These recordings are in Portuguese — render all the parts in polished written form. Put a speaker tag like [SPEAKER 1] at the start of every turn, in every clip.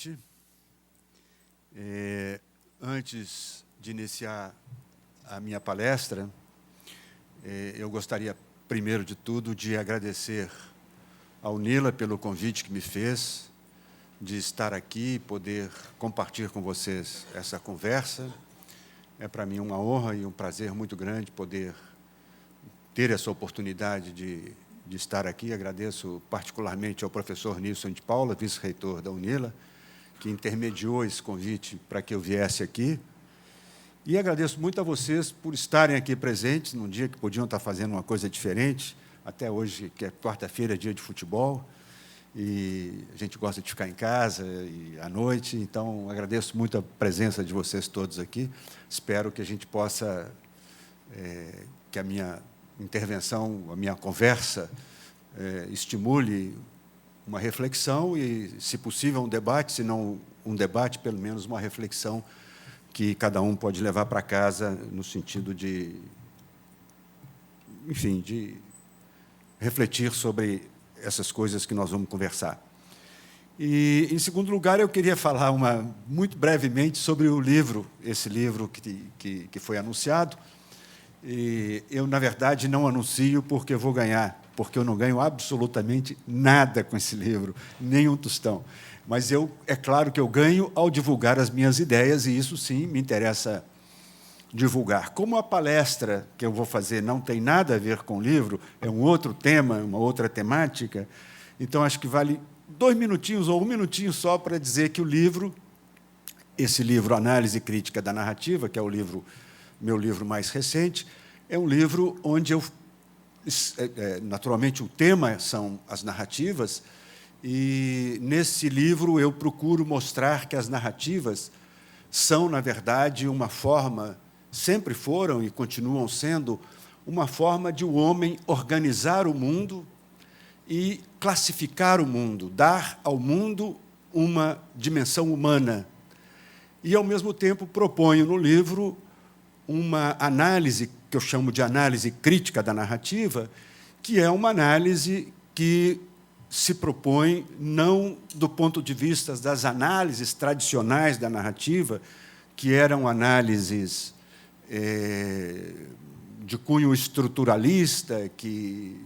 [SPEAKER 1] convite. Antes de iniciar a minha palestra, eu gostaria, primeiro de tudo, de agradecer ao Nila pelo convite que me fez, de estar aqui e poder compartilhar com vocês essa conversa. É para mim uma honra e um prazer muito grande poder ter essa oportunidade de estar aqui. Agradeço particularmente ao professor Nilson de Paula, vice-reitor da UNILA, que intermediou esse convite para que eu viesse aqui. E agradeço muito a vocês por estarem aqui presentes num dia que podiam estar fazendo uma coisa diferente, até hoje, que é quarta-feira, dia de futebol, e a gente gosta de ficar em casa e à noite, então agradeço muito a presença de vocês todos aqui. Espero que a gente possa, que a minha intervenção, a minha conversa, estimule uma reflexão e, se possível, um debate, se não um debate, pelo menos uma reflexão que cada um pode levar para casa no sentido de, enfim, de refletir sobre essas coisas que nós vamos conversar. E, em segundo lugar, eu queria falar muito brevemente sobre o livro, esse livro que foi anunciado. E eu, na verdade, não anuncio porque eu vou ganhar, porque eu não ganho absolutamente nada com esse livro, nem um tostão. Mas é claro que eu ganho ao divulgar as minhas ideias, e isso, sim, me interessa divulgar. Como a palestra que eu vou fazer não tem nada a ver com o livro, é um outro tema, uma outra temática, então acho que vale 2 minutinhos ou 1 minutinho só para dizer que o livro, esse livro Análise Crítica da Narrativa, que é meu livro mais recente, é um livro onde naturalmente, o tema são as narrativas, e, nesse livro, eu procuro mostrar que as narrativas são, na verdade, uma forma, sempre foram e continuam sendo, uma forma de o homem organizar o mundo e classificar o mundo, dar ao mundo uma dimensão humana. E, ao mesmo tempo, proponho no livro uma análise, que eu chamo de análise crítica da narrativa, que é uma análise que se propõe não do ponto de vista das análises tradicionais da narrativa, que eram análises de cunho estruturalista, que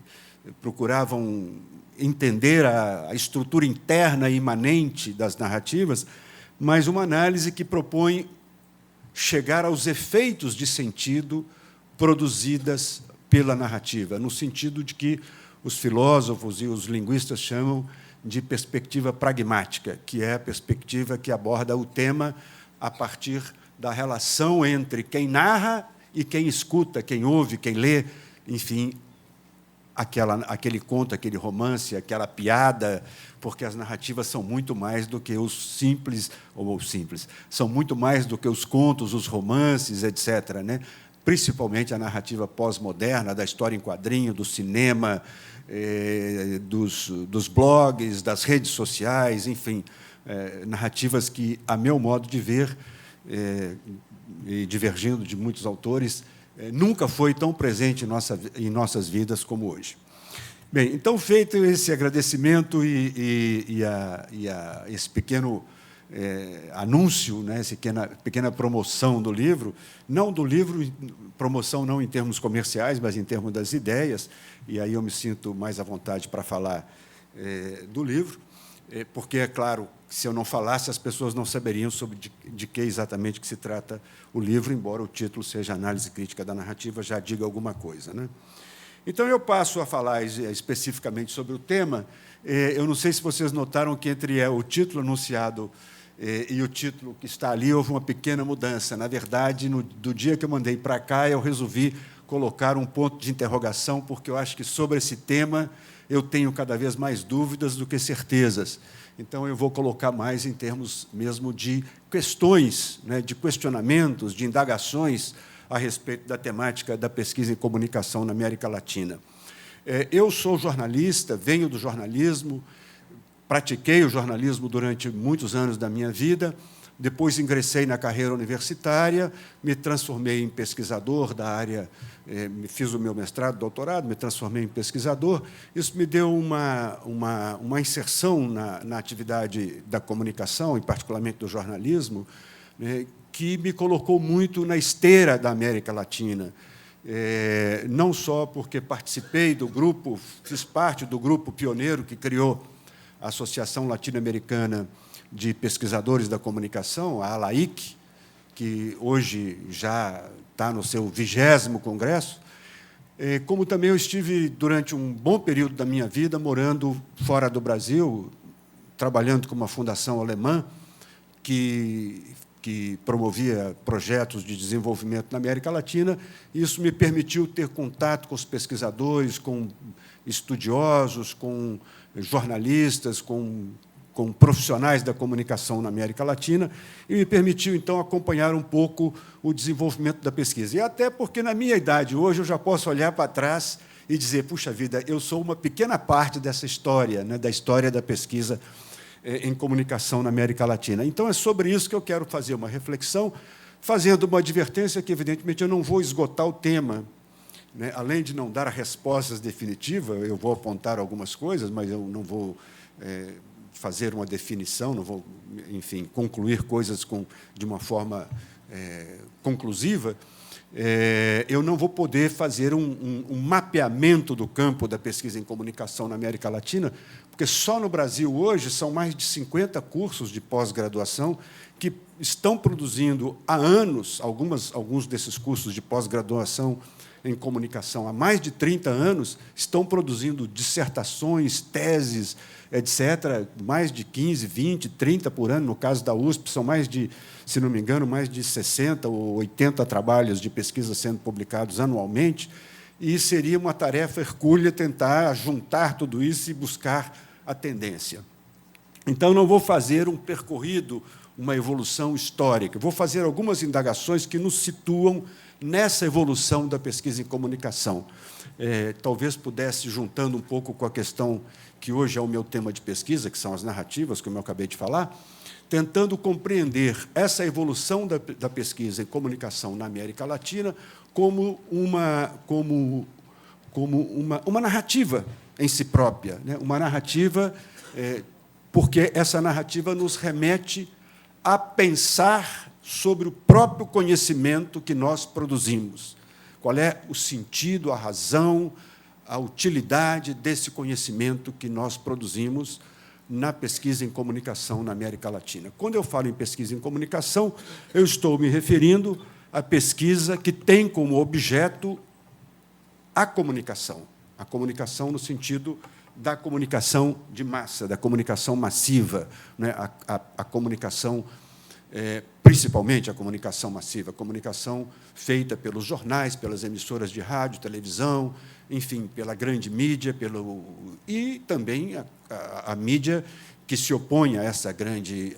[SPEAKER 1] procuravam entender a estrutura interna e imanente das narrativas, mas uma análise que propõe chegar aos efeitos de sentido produzidas pela narrativa, no sentido de que os filósofos e os linguistas chamam de perspectiva pragmática, que é a perspectiva que aborda o tema a partir da relação entre quem narra e quem escuta, quem ouve, quem lê, enfim, aquele conto, aquele romance, aquela piada, porque as narrativas são muito mais do que os simples, são muito mais do que os contos, os romances, etc., né? Principalmente a narrativa pós-moderna, da história em quadrinho, do cinema, dos blogs, das redes sociais, enfim, narrativas que, a meu modo de ver, e divergindo de muitos autores, nunca foi tão presente em nossas vidas como hoje. Bem, então, feito esse agradecimento e esse pequeno anúncio, né, essa pequena promoção do livro, promoção não em termos comerciais, mas em termos das ideias, e aí eu me sinto mais à vontade para falar do livro, porque, é claro, se eu não falasse, as pessoas não saberiam de que exatamente que se trata o livro, embora o título seja Análise Crítica da Narrativa, já diga alguma coisa, né? Então, eu passo a falar especificamente sobre o tema. Eu não sei se vocês notaram que, entre o título anunciado e o título que está ali, houve uma pequena mudança. Na verdade, do dia que eu mandei para cá, eu resolvi colocar um ponto de interrogação, porque eu acho que, sobre esse tema, eu tenho cada vez mais dúvidas do que certezas. Então, eu vou colocar mais em termos mesmo de questões, né, de questionamentos, de indagações a respeito da temática da pesquisa em comunicação na América Latina. Eu sou jornalista, venho do jornalismo, pratiquei o jornalismo durante muitos anos da minha vida, depois ingressei na carreira universitária, me transformei em pesquisador da área, fiz o meu mestrado, doutorado, me transformei em pesquisador. Isso me deu uma inserção na atividade da comunicação, e particularmente do jornalismo, né, que me colocou muito na esteira da América Latina. Não só porque participei do grupo, fiz parte do grupo pioneiro que criou a Associação Latino-Americana de Pesquisadores da Comunicação, a ALAIC, que hoje já está no seu 20º congresso, como também eu estive, durante um bom período da minha vida, morando fora do Brasil, trabalhando com uma fundação alemã que promovia projetos de desenvolvimento na América Latina. Isso me permitiu ter contato com os pesquisadores, com estudiosos, com jornalistas, com profissionais da comunicação na América Latina, e me permitiu, então, acompanhar um pouco o desenvolvimento da pesquisa. E até porque, na minha idade, hoje, eu já posso olhar para trás e dizer, puxa vida, eu sou uma pequena parte dessa história, né, da história da pesquisa em comunicação na América Latina. Então, é sobre isso que eu quero fazer uma reflexão, fazendo uma advertência que, evidentemente, eu não vou esgotar o tema, né? Além de não dar respostas definitivas, eu vou apontar algumas coisas, mas eu não vou fazer uma definição, não vou, enfim, concluir coisas de uma forma conclusiva. Eu não vou poder fazer um mapeamento do campo da pesquisa em comunicação na América Latina, porque só no Brasil, hoje, são mais de 50 cursos de pós-graduação que estão produzindo há anos, alguns desses cursos de pós-graduação em comunicação, há mais de 30 anos, estão produzindo dissertações, teses, etc., mais de 15, 20, 30 por ano. No caso da USP, são mais de, se não me engano, mais de 60 ou 80 trabalhos de pesquisa sendo publicados anualmente, e seria uma tarefa hercúlea tentar juntar tudo isso e buscar a tendência. Então, não vou fazer um percorrido, uma evolução histórica. Vou fazer algumas indagações que nos situam nessa evolução da pesquisa em comunicação. Talvez pudesse, juntando um pouco com a questão que hoje é o meu tema de pesquisa, que são as narrativas, como eu acabei de falar, tentando compreender essa evolução da pesquisa em comunicação na América Latina como uma narrativa em si própria, né? Uma narrativa, porque essa narrativa nos remete a pensar sobre o próprio conhecimento que nós produzimos. Qual é o sentido, a razão, a utilidade desse conhecimento que nós produzimos na pesquisa em comunicação na América Latina. Quando eu falo em pesquisa em comunicação, eu estou me referindo à pesquisa que tem como objeto a comunicação no sentido da comunicação de massa, da comunicação massiva, né? A comunicação, principalmente a comunicação massiva, a comunicação feita pelos jornais, pelas emissoras de rádio, televisão, enfim, pela grande mídia, e também a mídia que se opõe a essa grande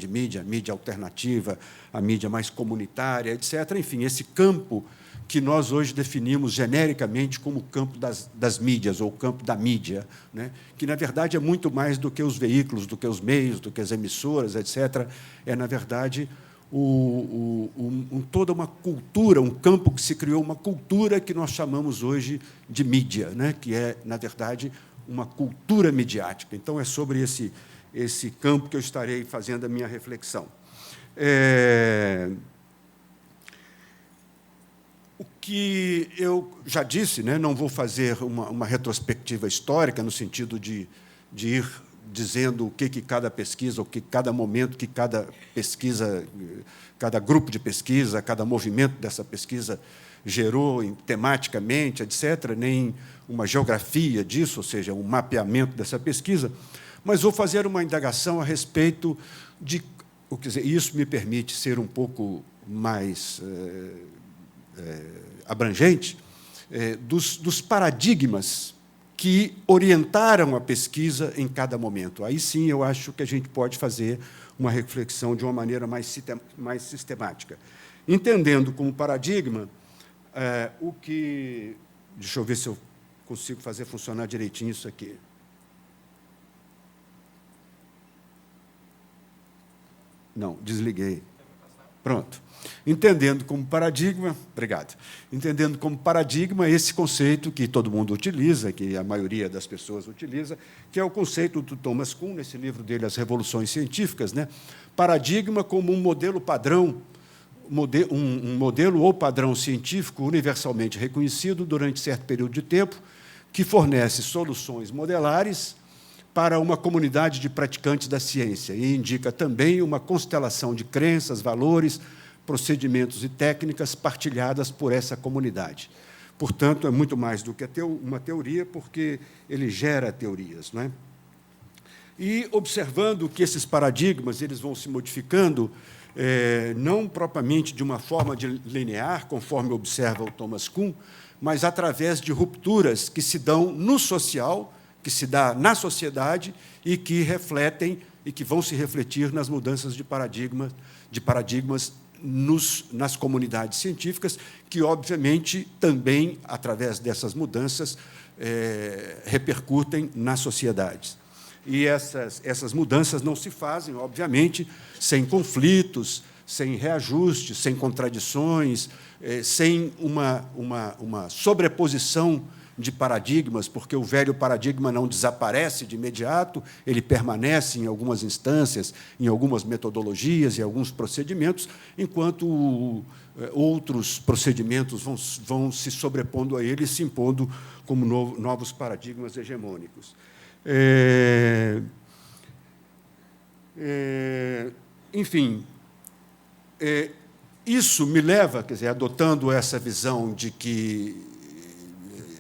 [SPEAKER 1] mídia, a mídia alternativa, a mídia mais comunitária, etc. Enfim, esse campo que nós hoje definimos genericamente como o campo das mídias, ou o campo da mídia, né? Que, na verdade, é muito mais do que os veículos, do que os meios, do que as emissoras, etc. É, na verdade, toda uma cultura, um campo que se criou, uma cultura que nós chamamos hoje de mídia, né? Que é, na verdade, uma cultura midiática. Então, é sobre esse campo que eu estarei fazendo a minha reflexão. O que eu já disse, né, não vou fazer uma retrospectiva histórica, no sentido de ir dizendo o que cada pesquisa, o que cada momento, que cada pesquisa, cada grupo de pesquisa, cada movimento dessa pesquisa gerou tematicamente, etc., nem uma geografia disso, ou seja, um mapeamento dessa pesquisa, mas vou fazer uma indagação a respeito de... Quer dizer, isso me permite ser um pouco mais abrangente, dos paradigmas que orientaram a pesquisa em cada momento. Aí sim eu acho que a gente pode fazer uma reflexão de uma maneira mais sistemática. Entendendo como paradigma o que... Deixa eu ver se eu consigo fazer funcionar direitinho isso aqui. Não, desliguei. Pronto. Entendendo como paradigma, obrigado. Entendendo como paradigma esse conceito que todo mundo utiliza, que a maioria das pessoas utiliza, que é o conceito do Thomas Kuhn, nesse livro dele, As Revoluções Científicas, né? Paradigma como um modelo padrão, um modelo ou padrão científico universalmente reconhecido durante certo período de tempo, que fornece soluções modelares para uma comunidade de praticantes da ciência e indica também uma constelação de crenças, valores, procedimentos e técnicas partilhadas por essa comunidade. Portanto, é muito mais do que uma teoria, porque ele gera teorias, não é? E observando que esses paradigmas eles vão se modificando, não propriamente de uma forma linear, conforme observa o Thomas Kuhn, mas através de rupturas que se dão no social, que se dá na sociedade e que refletem e que vão se refletir nas mudanças de paradigmas nas comunidades científicas, que, obviamente, também, através dessas mudanças, repercutem nas sociedades. E essas mudanças não se fazem, obviamente, sem conflitos, sem reajustes, sem contradições, sem uma sobreposição de paradigmas, porque o velho paradigma não desaparece de imediato, ele permanece em algumas instâncias, em algumas metodologias e alguns procedimentos, enquanto outros procedimentos vão se sobrepondo a ele e se impondo como novos paradigmas hegemônicos. Enfim, isso me leva, quer dizer, adotando essa visão de que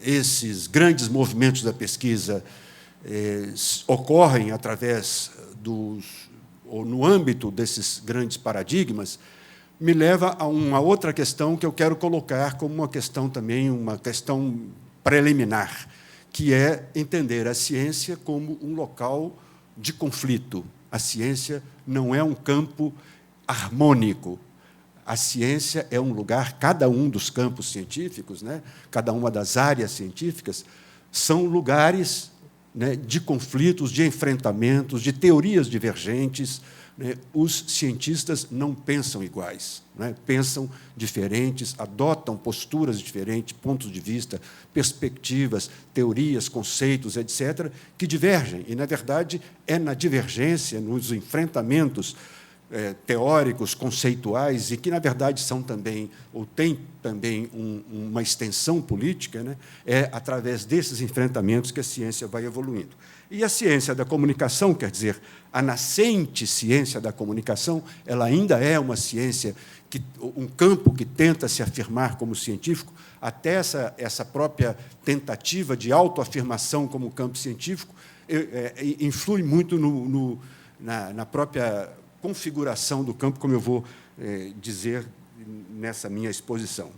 [SPEAKER 1] esses grandes movimentos da pesquisa ocorrem através ou no âmbito desses grandes paradigmas, me leva a uma outra questão que eu quero colocar como uma questão também, uma questão preliminar, que é entender a ciência como um local de conflito. A ciência não é um campo harmônico. A ciência é um lugar, cada um dos campos científicos, né, cada uma das áreas científicas, são lugares, né, de conflitos, de enfrentamentos, de teorias divergentes. Né. Os cientistas não pensam iguais, né, pensam diferentes, adotam posturas diferentes, pontos de vista, perspectivas, teorias, conceitos, etc., que divergem. E, na verdade, é na divergência, nos enfrentamentos teóricos, conceituais, e que, na verdade, são também, ou têm também uma extensão política, né? É através desses enfrentamentos que a ciência vai evoluindo. E a ciência da comunicação, quer dizer, a nascente ciência da comunicação, ela ainda é uma ciência, um campo que tenta se afirmar como científico, até essa própria tentativa de autoafirmação como campo científico influi muito na própria configuração do campo, como eu vou dizer nessa minha exposição.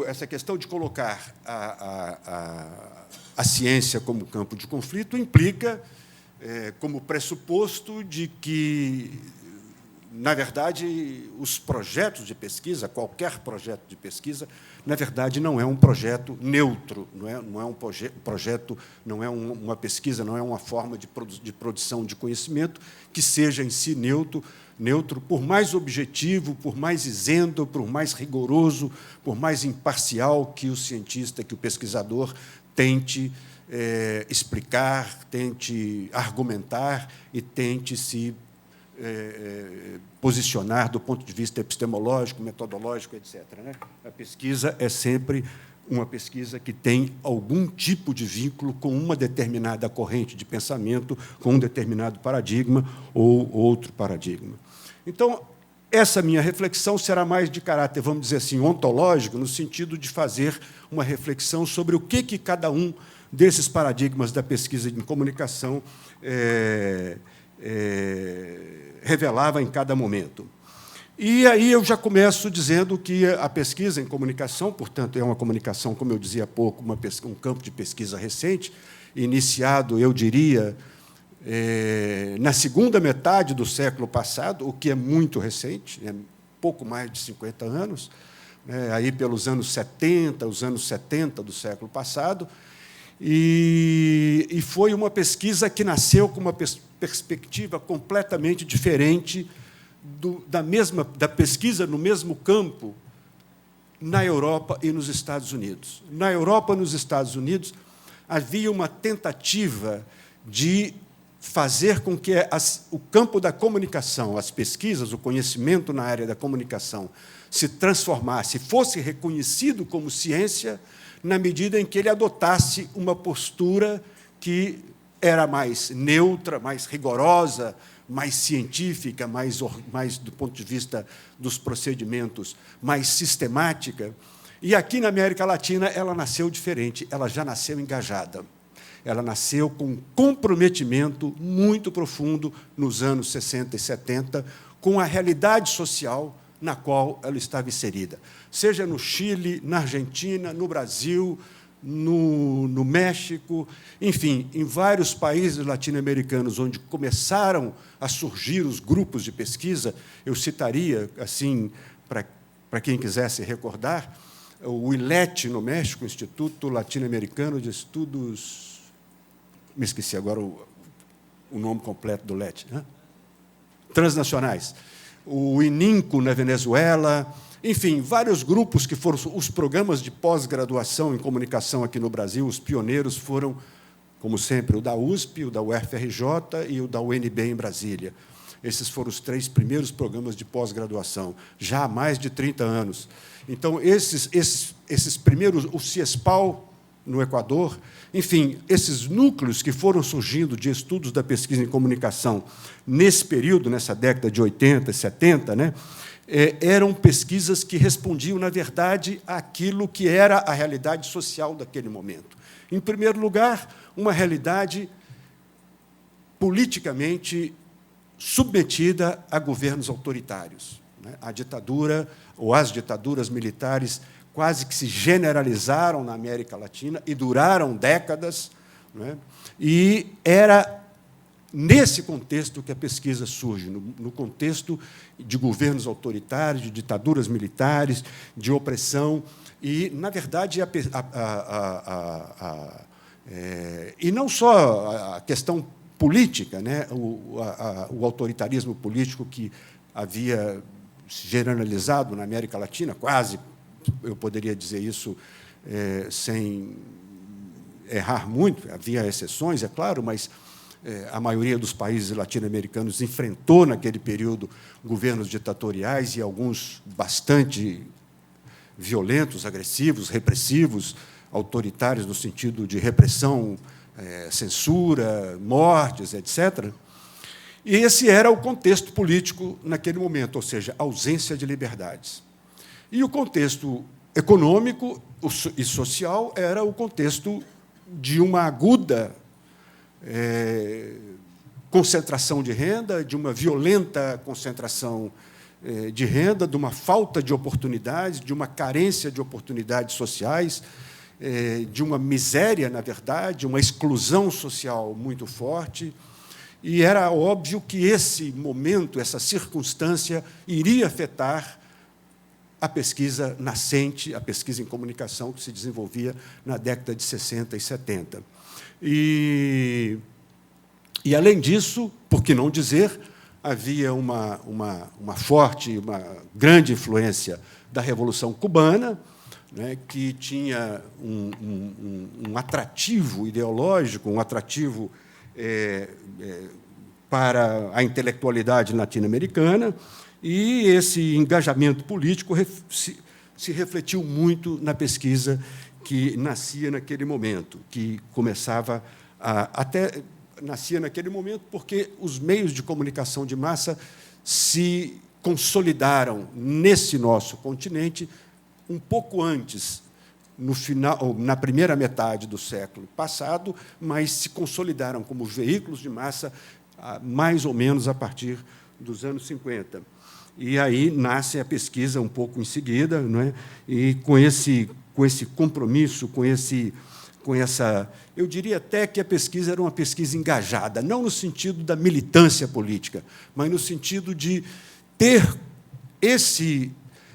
[SPEAKER 1] Essa questão de colocar a ciência como campo de conflito implica como pressuposto de que, na verdade, os projetos de pesquisa, qualquer projeto de pesquisa, na verdade, não é um projeto neutro, não é um projeto, não é uma pesquisa, não é uma forma de produção de conhecimento que seja em si neutro, por mais objetivo, por mais isento, por mais rigoroso, por mais imparcial que o cientista, que o pesquisador tente explicar, tente argumentar e tente se posicionar do ponto de vista epistemológico, metodológico, etc. Né? A pesquisa é sempre uma pesquisa que tem algum tipo de vínculo com uma determinada corrente de pensamento, com um determinado paradigma ou outro paradigma. Então, essa minha reflexão será mais de caráter, vamos dizer assim, ontológico, no sentido de fazer uma reflexão sobre o que cada um desses paradigmas da pesquisa em comunicação revelava em cada momento. E aí eu já começo dizendo que a pesquisa em comunicação, portanto, é uma comunicação, como eu dizia há pouco, um campo de pesquisa recente, iniciado, eu diria, na segunda metade do século passado, o que é muito recente, pouco mais de 50 anos, aí pelos anos 70, os anos 70 do século passado, E foi uma pesquisa que nasceu com uma perspectiva completamente diferente da pesquisa no mesmo campo na Europa e nos Estados Unidos. Na Europa e nos Estados Unidos, havia uma tentativa de fazer com que o campo da comunicação, as pesquisas, o conhecimento na área da comunicação, se transformasse, fosse reconhecido como ciência, na medida em que ele adotasse uma postura que era mais neutra, mais rigorosa, mais científica, mais do ponto de vista dos procedimentos, mais sistemática. E aqui na América Latina ela nasceu diferente, ela já nasceu engajada. Ela nasceu com um comprometimento muito profundo nos anos 60 e 70 com a realidade social na qual ela estava inserida. Seja no Chile, na Argentina, no Brasil, no México, enfim, em vários países latino-americanos onde começaram a surgir os grupos de pesquisa, eu citaria, assim, para quem quisesse recordar, o ILET, no México, Instituto Latino-Americano de Estudos... Me esqueci agora o nome completo do LET. Né? Transnacionais. O ININCO, na Venezuela, enfim, vários grupos que foram os programas de pós-graduação em comunicação aqui no Brasil, os pioneiros foram, como sempre, o da USP, o da UFRJ e o da UNB em Brasília. Esses foram os 3 primeiros programas de pós-graduação, já há mais de 30 anos. Então, esses primeiros, o CIESPAL, no Equador, enfim, esses núcleos que foram surgindo de estudos da pesquisa em comunicação nesse período, nessa década de 80 e 70, né, eram pesquisas que respondiam, na verdade, àquilo que era a realidade social daquele momento. Em primeiro lugar, uma realidade politicamente submetida a governos autoritários. Né? A ditadura ou as ditaduras militares quase que se generalizaram na América Latina e duraram décadas, né? E era nesse contexto que a pesquisa surge, no contexto de governos autoritários, de ditaduras militares, de opressão, e, na verdade, e não só a questão política, né? O autoritarismo político que havia se generalizado na América Latina, quase, eu poderia dizer isso sem errar muito, havia exceções, é claro, mas a maioria dos países latino-americanos enfrentou, naquele período, governos ditatoriais e alguns bastante violentos, agressivos, repressivos, autoritários no sentido de repressão, censura, mortes, etc. E esse era o contexto político naquele momento, ou seja, ausência de liberdades. E o contexto econômico e social era o contexto de uma aguda concentração de renda, de uma violenta concentração de renda, de uma falta de oportunidades, de uma carência de oportunidades sociais, de uma miséria, na verdade, uma exclusão social muito forte. E era óbvio que esse momento, essa circunstância, iria afetar a pesquisa nascente, a pesquisa em comunicação que se desenvolvia na década de 60 e 70. E além disso, por que não dizer, havia uma forte, uma grande influência da Revolução Cubana, né, que tinha um atrativo ideológico, um atrativo para a intelectualidade latino-americana, e esse engajamento político se refletiu muito na pesquisa que nascia naquele momento, que começava nascia naquele momento porque os meios de comunicação de massa se consolidaram nesse nosso continente um pouco antes, no final, na primeira metade do século passado, mas se consolidaram como veículos de massa mais ou menos a partir dos anos 50. E aí nasce a pesquisa um pouco em seguida, não é? E com esse compromisso, com essa... Eu diria até que a pesquisa era uma pesquisa engajada, não no sentido da militância política, mas no sentido de ter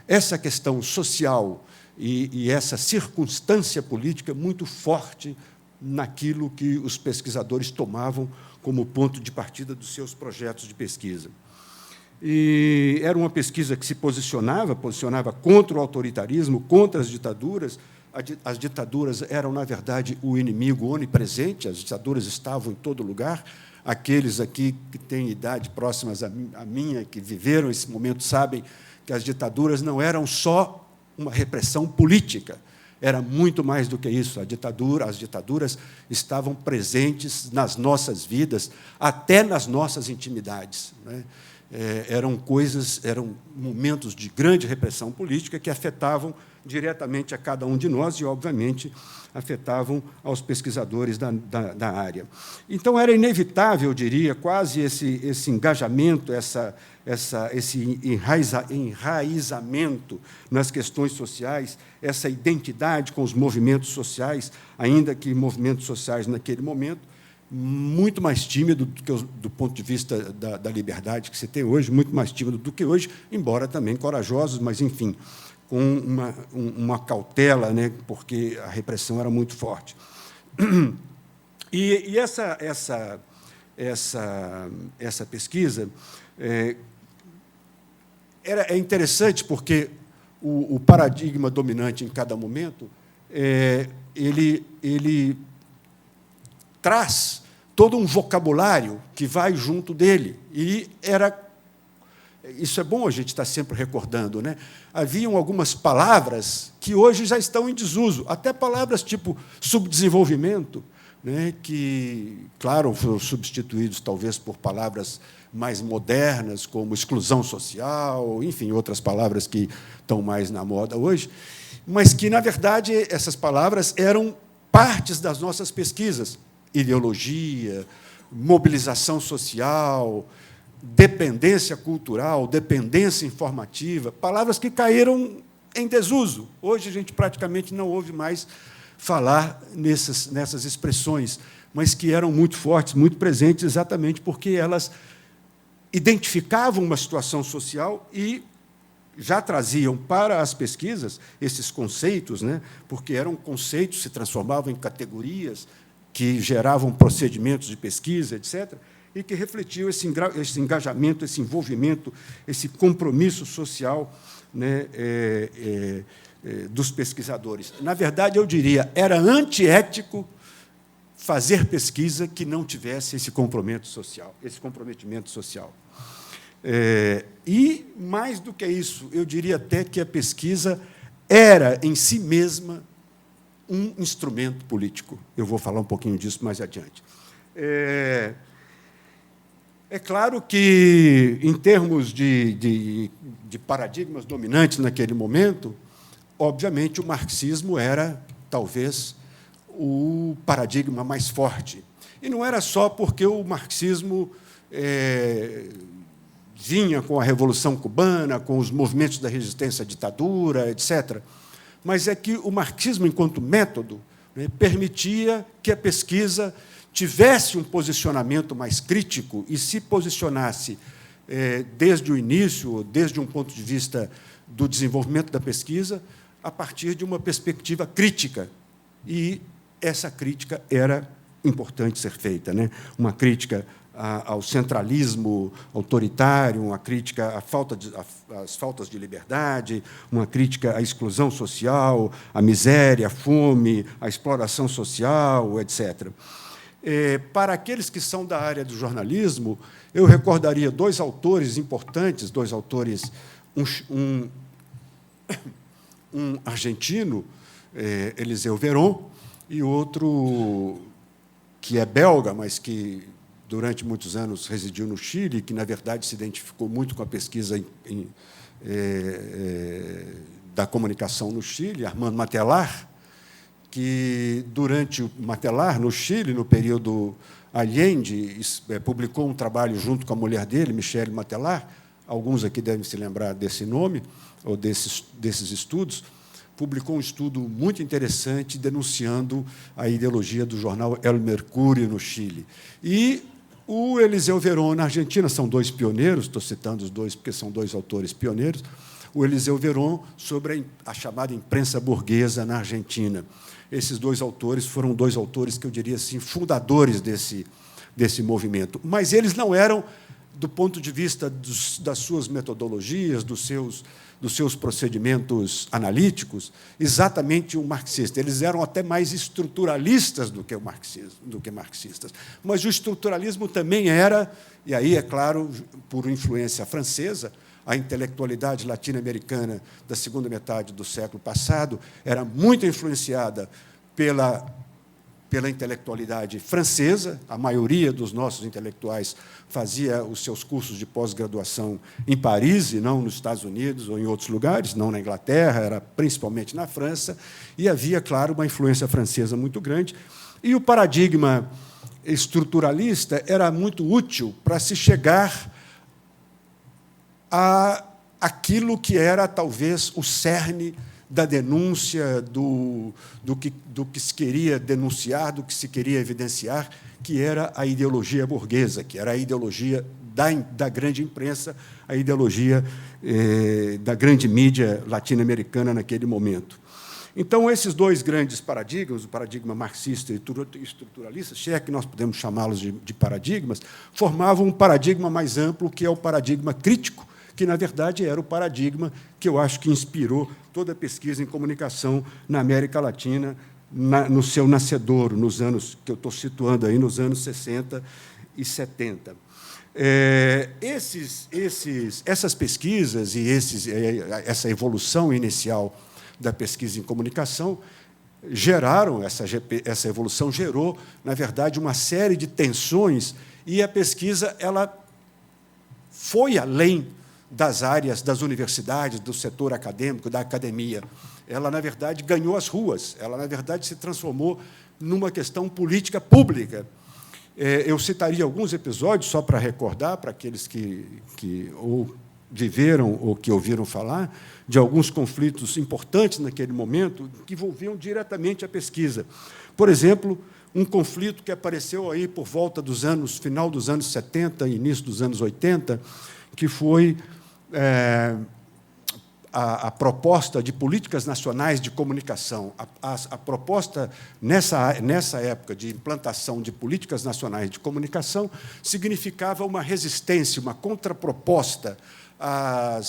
[SPEAKER 1] essa questão social e essa circunstância política muito forte naquilo que os pesquisadores tomavam como ponto de partida dos seus projetos de pesquisa. E era uma pesquisa que se posicionava contra o autoritarismo, contra as ditaduras. As ditaduras eram, na verdade, o inimigo onipresente, as ditaduras estavam em todo lugar. Aqueles aqui que têm idade próximas à minha, que viveram esse momento, sabem que as ditaduras não eram só uma repressão política, era muito mais do que isso. As ditaduras estavam presentes nas nossas vidas, até nas nossas intimidades, né? Eram momentos de grande repressão política que afetavam diretamente a cada um de nós e, obviamente, afetavam aos pesquisadores da área. Então, era inevitável, eu diria, quase esse engajamento, esse enraizamento nas questões sociais, essa identidade com os movimentos sociais, ainda que movimentos sociais, naquele momento, muito mais tímido do ponto de vista da liberdade que se tem hoje, muito mais tímido do que hoje, embora também corajosos, mas, enfim, com uma cautela, né, porque a repressão era muito forte. E essa pesquisa é interessante porque o paradigma dominante em cada momento ele traz todo um vocabulário que vai junto dele. E isso é bom a gente estar sempre recordando, né? Haviam algumas palavras que hoje já estão em desuso, até palavras tipo subdesenvolvimento, né, que, claro, foram substituídos talvez por palavras mais modernas, como exclusão social, enfim, outras palavras que estão mais na moda hoje, mas que, na verdade, essas palavras eram partes das nossas pesquisas. Ideologia, mobilização social, dependência cultural, dependência informativa, palavras que caíram em desuso. Hoje a gente praticamente não ouve mais falar nessas expressões, mas que eram muito fortes, muito presentes, exatamente porque elas identificavam uma situação social e já traziam para as pesquisas esses conceitos, né, porque eram conceitos, se transformavam em categorias que geravam procedimentos de pesquisa, etc., e que refletiam esse engajamento, esse envolvimento, esse compromisso social, né, dos pesquisadores. Na verdade, eu diria, era antiético fazer pesquisa que não tivesse esse comprometimento social. E, mais do que isso, eu diria até que a pesquisa era, em si mesma, um instrumento político. Eu vou falar um pouquinho disso mais adiante. É claro que, em termos de paradigmas dominantes naquele momento, obviamente, o marxismo era, talvez, o paradigma mais forte. E não era só porque o marxismo vinha com a Revolução Cubana, com os movimentos da resistência à ditadura, etc., mas é que o marxismo, enquanto método, né, permitia que a pesquisa tivesse um posicionamento mais crítico e se posicionasse desde o início, desde um ponto de vista do desenvolvimento da pesquisa, a partir de uma perspectiva crítica. E essa crítica era importante ser feita, né? Uma crítica ao centralismo autoritário, uma crítica às faltas de liberdade, uma crítica à exclusão social, à miséria, à fome, à exploração social, etc. Para aqueles que são da área do jornalismo, eu recordaria dois autores importantes, um argentino, Eliseu Veron, e outro que é belga, mas que durante muitos anos residiu no Chile, que, na verdade, se identificou muito com a pesquisa da comunicação no Chile, Armando Matelar, que, durante o Matelar, no Chile, no período Allende, publicou um trabalho junto com a mulher dele, Michelle Matelar, alguns aqui devem se lembrar desse nome, ou desses estudos, publicou um estudo muito interessante denunciando a ideologia do jornal El Mercurio, no Chile. E o Eliseu Veron, na Argentina, são dois pioneiros, estou citando os dois porque são dois autores pioneiros. o Eliseu Veron, sobre a chamada imprensa burguesa na Argentina. Esses dois autores foram dois autores que eu diria assim, fundadores desse movimento. Mas eles não eram, do ponto de vista das suas metodologias, dos seus procedimentos analíticos, exatamente um marxista. Eles eram até mais estruturalistas do que marxistas. Mas o estruturalismo também era, e aí, é claro, por influência francesa, a intelectualidade latino-americana da segunda metade do século passado era muito influenciada pela intelectualidade francesa. A maioria dos nossos intelectuais fazia os seus cursos de pós-graduação em Paris, e não nos Estados Unidos ou em outros lugares, não na Inglaterra, era principalmente na França, e havia, claro, uma influência francesa muito grande. E o paradigma estruturalista era muito útil para se chegar aquilo que era, talvez, o cerne da denúncia, do que se queria denunciar, do que se queria evidenciar, que era a ideologia burguesa, que era a ideologia da grande imprensa, a ideologia da grande mídia latino-americana naquele momento. Então, esses dois grandes paradigmas, o paradigma marxista e estruturalista, se é que nós podemos chamá-los de paradigmas, formavam um paradigma mais amplo, que é o paradigma crítico, que, na verdade, era o paradigma que eu acho que inspirou toda a pesquisa em comunicação na América Latina, no seu nascedouro, nos anos que eu estou situando aí, nos anos 60 e 70. Essas pesquisas e essa evolução inicial da pesquisa em comunicação geraram, essa evolução gerou, na verdade, uma série de tensões, e a pesquisa ela foi além das áreas das universidades, do setor acadêmico, da academia. Ela, na verdade, ganhou as ruas, ela, na verdade, se transformou numa questão política pública. Eu citaria alguns episódios, só para recordar, para aqueles que ou viveram ou que ouviram falar, de alguns conflitos importantes naquele momento, que envolviam diretamente a pesquisa. Por exemplo, um conflito que apareceu aí por volta final dos anos 70, início dos anos 80, que foi a proposta de políticas nacionais de comunicação. A proposta, nessa época de implantação de políticas nacionais de comunicação, significava uma resistência, uma contraproposta à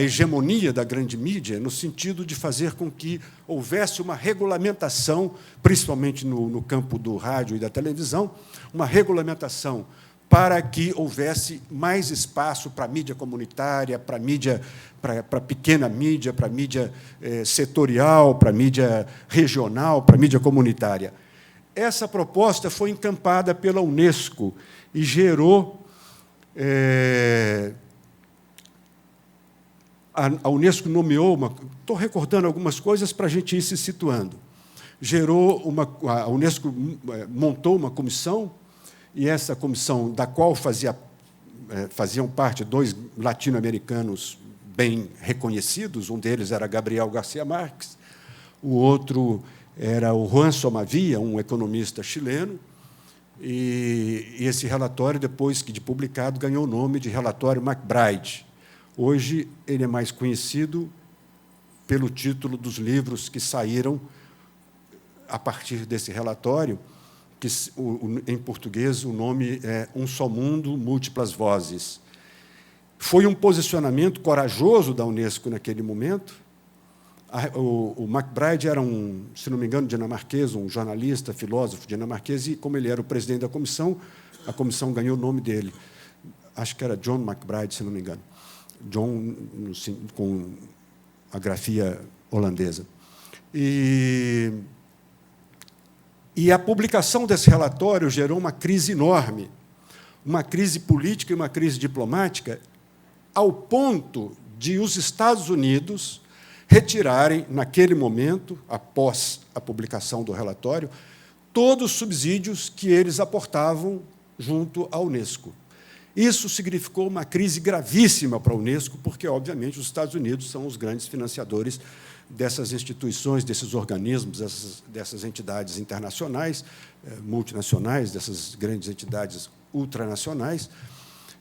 [SPEAKER 1] hegemonia da grande mídia, no sentido de fazer com que houvesse uma regulamentação, principalmente no campo do rádio e da televisão, uma regulamentação para que houvesse mais espaço para a mídia comunitária, para a pequena mídia, para a mídia setorial, para a mídia regional, para a mídia comunitária. Essa proposta foi encampada pela Unesco e gerou... A Unesco nomeou estou recordando algumas coisas para a gente ir se situando. A Unesco montou uma comissão, e essa comissão, da qual faziam parte dois latino-americanos bem reconhecidos, um deles era Gabriel Garcia Marques, o outro era o Juan Somavia, um economista chileno, e esse relatório, depois de publicado, ganhou o nome de relatório MacBride. Hoje, ele é mais conhecido pelo título dos livros que saíram a partir desse relatório, que, em português, o nome é Um Só Mundo, Múltiplas Vozes. Foi um posicionamento corajoso da Unesco naquele momento. O MacBride era se não me engano, dinamarquês, um jornalista, filósofo dinamarquês, e, como ele era o presidente da comissão, a comissão ganhou o nome dele. Acho que era John MacBride, se não me engano. John, com a grafia holandesa. E a publicação desse relatório gerou uma crise enorme, uma crise política e uma crise diplomática, ao ponto de os Estados Unidos retirarem, naquele momento, após a publicação do relatório, todos os subsídios que eles aportavam junto à Unesco. Isso significou uma crise gravíssima para a Unesco, porque, obviamente, os Estados Unidos são os grandes financiadores dessas instituições, desses organismos, dessas entidades internacionais, multinacionais, dessas grandes entidades ultranacionais.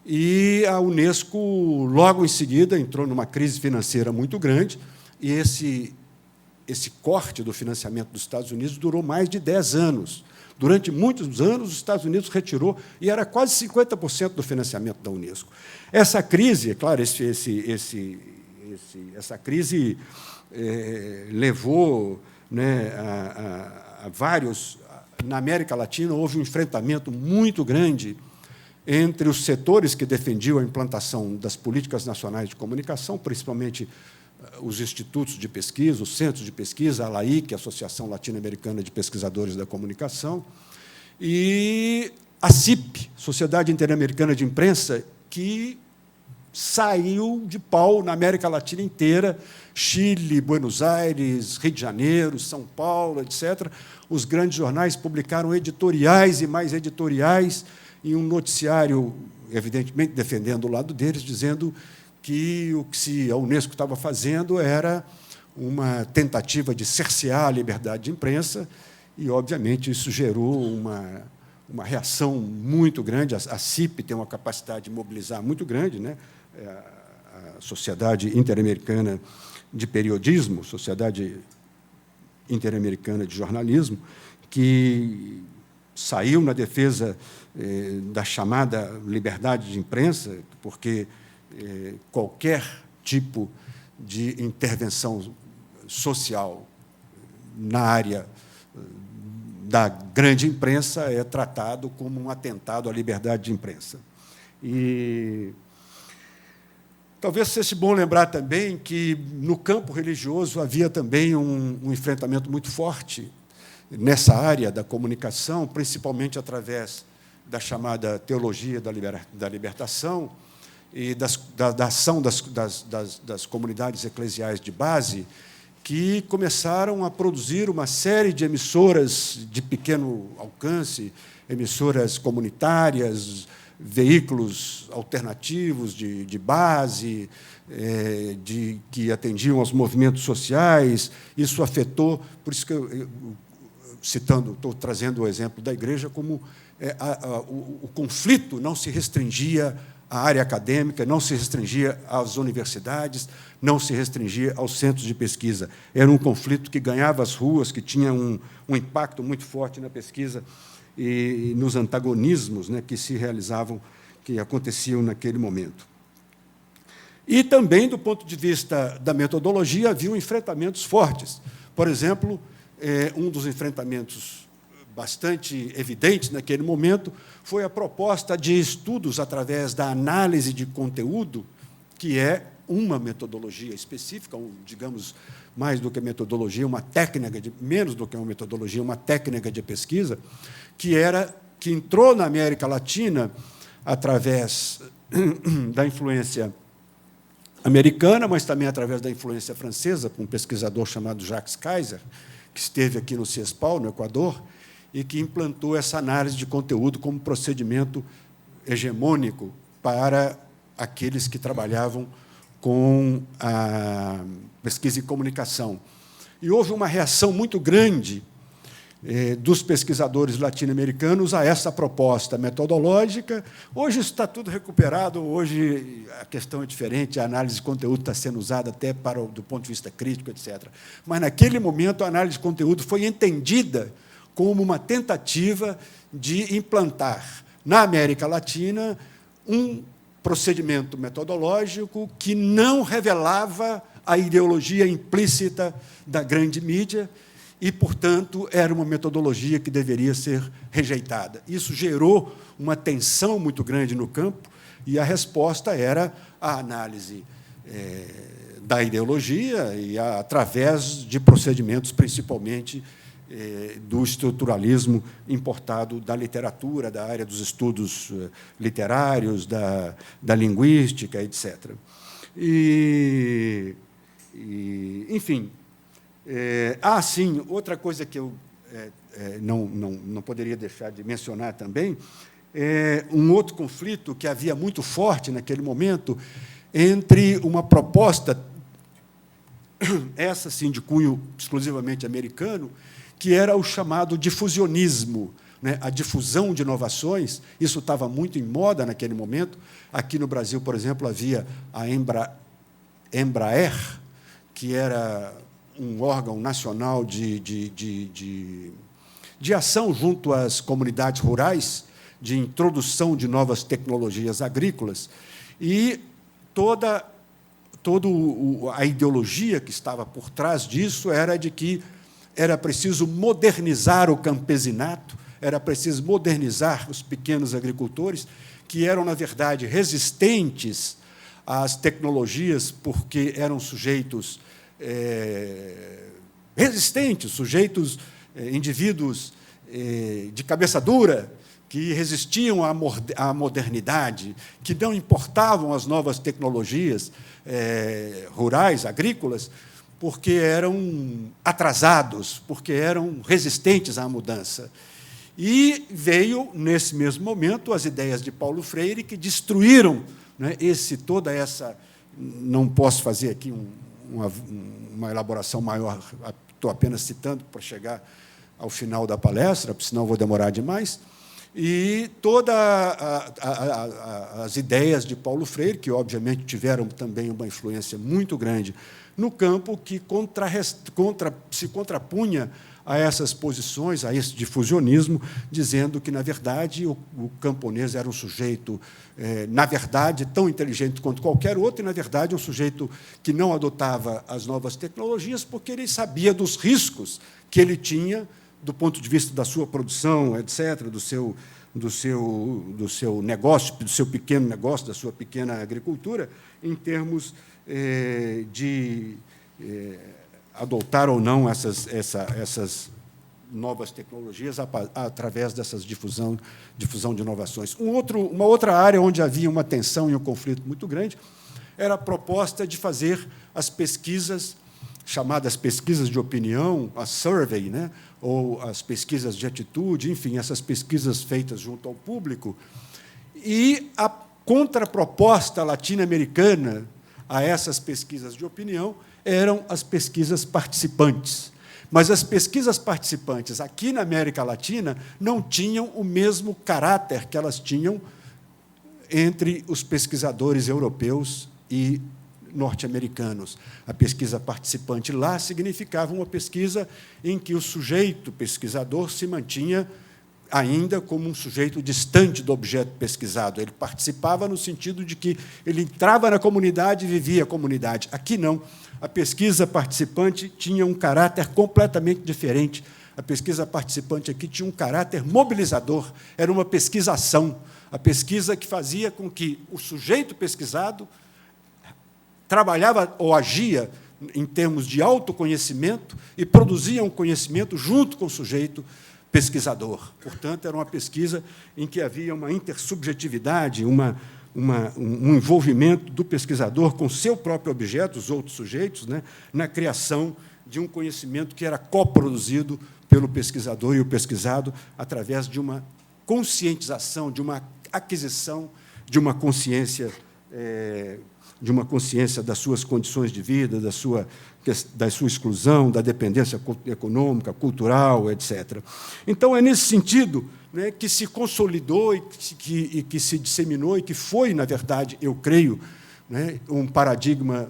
[SPEAKER 1] e a Unesco, logo em seguida, entrou numa crise financeira muito grande, e esse corte do financiamento dos Estados Unidos durou mais de 10 anos. Durante muitos anos, os Estados Unidos retirou, e era quase 50% do financiamento da Unesco. Essa crise, é claro, essa crise levou, né, a vários... Na América Latina, houve um enfrentamento muito grande entre os setores que defendiam a implantação das políticas nacionais de comunicação, principalmente os institutos de pesquisa, os centros de pesquisa, a ALAIC, a Associação Latino-Americana de Pesquisadores da Comunicação, e a CIP, Sociedade Interamericana de Imprensa, que saiu de pau na América Latina inteira, Chile, Buenos Aires, Rio de Janeiro, São Paulo, etc. Os grandes jornais publicaram editoriais e mais editoriais, e um noticiário, evidentemente, defendendo o lado deles, dizendo que o que a Unesco estava fazendo era uma tentativa de cercear a liberdade de imprensa, e, obviamente, isso gerou uma reação muito grande. A CIP tem uma capacidade de mobilizar muito grande, né? A Sociedade Interamericana de Periodismo, Sociedade Interamericana de Jornalismo, que saiu na defesa da chamada liberdade de imprensa, porque qualquer tipo de intervenção social na área da grande imprensa é tratado como um atentado à liberdade de imprensa. E talvez seja bom lembrar também que, no campo religioso, havia também um enfrentamento muito forte nessa área da comunicação, principalmente através da chamada teologia da libertação e da ação das comunidades eclesiais de base, que começaram a produzir uma série de emissoras de pequeno alcance, emissoras comunitárias, veículos alternativos de base, que atendiam aos movimentos sociais. Isso afetou, por isso que estou trazendo o exemplo da igreja, como o conflito não se restringia à área acadêmica, não se restringia às universidades, não se restringia aos centros de pesquisa. Era um conflito que ganhava as ruas, que tinha um impacto muito forte na pesquisa e nos antagonismos, né, que se realizavam, que aconteciam naquele momento. E também, do ponto de vista da metodologia, haviam enfrentamentos fortes. Por exemplo, um dos enfrentamentos bastante evidentes naquele momento foi a proposta de estudos através da análise de conteúdo, que é uma metodologia específica, digamos, mais do que metodologia, uma técnica, menos do que uma metodologia, uma técnica de pesquisa, que entrou na América Latina através da influência americana, mas também através da influência francesa, com um pesquisador chamado Jacques Kaiser, que esteve aqui no CIESPAL, no Equador, e que implantou essa análise de conteúdo como procedimento hegemônico para aqueles que trabalhavam com a pesquisa em comunicação. E houve uma reação muito grande dos pesquisadores latino-americanos a essa proposta metodológica. Hoje isso está tudo recuperado, hoje a questão é diferente, a análise de conteúdo está sendo usada até do ponto de vista crítico, etc. Mas, naquele momento, a análise de conteúdo foi entendida como uma tentativa de implantar, na América Latina, um procedimento metodológico que não revelava a ideologia implícita da grande mídia e, portanto, era uma metodologia que deveria ser rejeitada. Isso gerou uma tensão muito grande no campo, e a resposta era a análise da ideologia e através de procedimentos, principalmente, do estruturalismo importado da literatura, da área dos estudos literários, da linguística, etc. Enfim, sim, outra coisa que eu não poderia deixar de mencionar também é um outro conflito que havia muito forte naquele momento entre uma proposta, essa sim de cunho exclusivamente americano, que era o chamado difusionismo. né, a difusão de inovações. Isso estava muito em moda naquele momento. Aqui no Brasil, por exemplo, havia a Embraer, que era um órgão nacional de ação junto às comunidades rurais, de introdução de novas tecnologias agrícolas, e toda a ideologia que estava por trás disso era de que era preciso modernizar o campesinato, era preciso modernizar os pequenos agricultores, que eram, na verdade, resistentes às tecnologias, porque eram sujeitos resistentes, sujeitos, indivíduos de cabeça dura, que resistiam à modernidade, que não importavam as novas tecnologias rurais, agrícolas, porque eram atrasados, porque eram resistentes à mudança. E veio, nesse mesmo momento, as ideias de Paulo Freire, que destruíram, né, toda essa... Não posso fazer aqui uma elaboração maior, estou apenas citando para chegar ao final da palestra, porque senão vou demorar demais. E todas as ideias de Paulo Freire, que, obviamente, tiveram também uma influência muito grande no campo, que se contrapunha a essas posições, a esse difusionismo, dizendo que, na verdade, o camponês era um sujeito, na verdade, tão inteligente quanto qualquer outro, e, na verdade, um sujeito que não adotava as novas tecnologias porque ele sabia dos riscos que ele tinha do ponto de vista da sua produção, etc., do seu negócio, do seu pequeno negócio, da sua pequena agricultura, em termos de adotar ou não essas novas tecnologias através dessas difusão de inovações. Uma outra área onde havia uma tensão e um conflito muito grande era a proposta de fazer as pesquisas, chamadas pesquisas de opinião, a survey, né, ou as pesquisas de atitude, enfim, essas pesquisas feitas junto ao público. E a contraproposta latino-americana a essas pesquisas de opinião eram as pesquisas participantes. Mas as pesquisas participantes aqui na América Latina não tinham o mesmo caráter que elas tinham entre os pesquisadores europeus e norte-americanos. A pesquisa participante lá significava uma pesquisa em que o sujeito pesquisador se mantinha ainda como um sujeito distante do objeto pesquisado. Ele participava no sentido de que ele entrava na comunidade e vivia a comunidade. Aqui, não. A pesquisa participante tinha um caráter completamente diferente. A pesquisa participante aqui tinha um caráter mobilizador, era uma pesquisação, a pesquisa que fazia com que o sujeito pesquisado trabalhava ou agia em termos de autoconhecimento e produzia um conhecimento junto com o sujeito pesquisador. Portanto, era uma pesquisa em que havia uma intersubjetividade, um envolvimento do pesquisador com seu próprio objeto, os outros sujeitos, né, na criação de um conhecimento que era coproduzido pelo pesquisador e o pesquisado através de uma conscientização, de uma aquisição de uma consciência das suas condições de vida, da sua exclusão, da dependência econômica, cultural, etc. Então, é nesse sentido, né, que se consolidou e que se disseminou, e que foi, na verdade, eu creio, né, um paradigma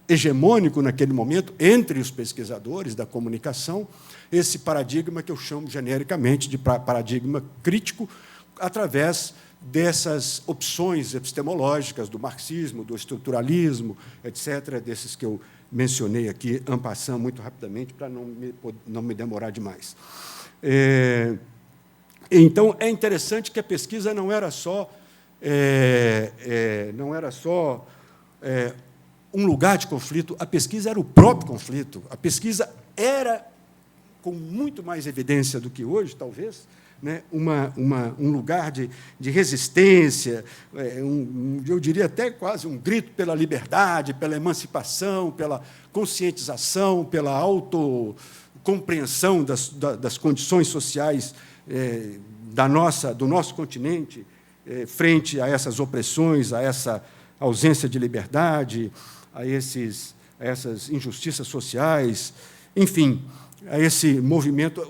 [SPEAKER 1] hegemônico naquele momento entre os pesquisadores da comunicação, esse paradigma que eu chamo genericamente de paradigma crítico, através dessas opções epistemológicas do marxismo, do estruturalismo, etc., desses que eu mencionei aqui, en passant, muito rapidamente, para não me demorar demais. Então, é interessante que a pesquisa não era só um lugar de conflito, a pesquisa era o próprio conflito. A pesquisa era, com muito mais evidência do que hoje, talvez, né, um lugar de resistência, eu diria até quase um grito pela liberdade, pela emancipação, pela conscientização, pela autocompreensão das condições sociais do nosso continente, frente a essas opressões, a essa ausência de liberdade, a essas injustiças sociais, enfim. a esse movimento.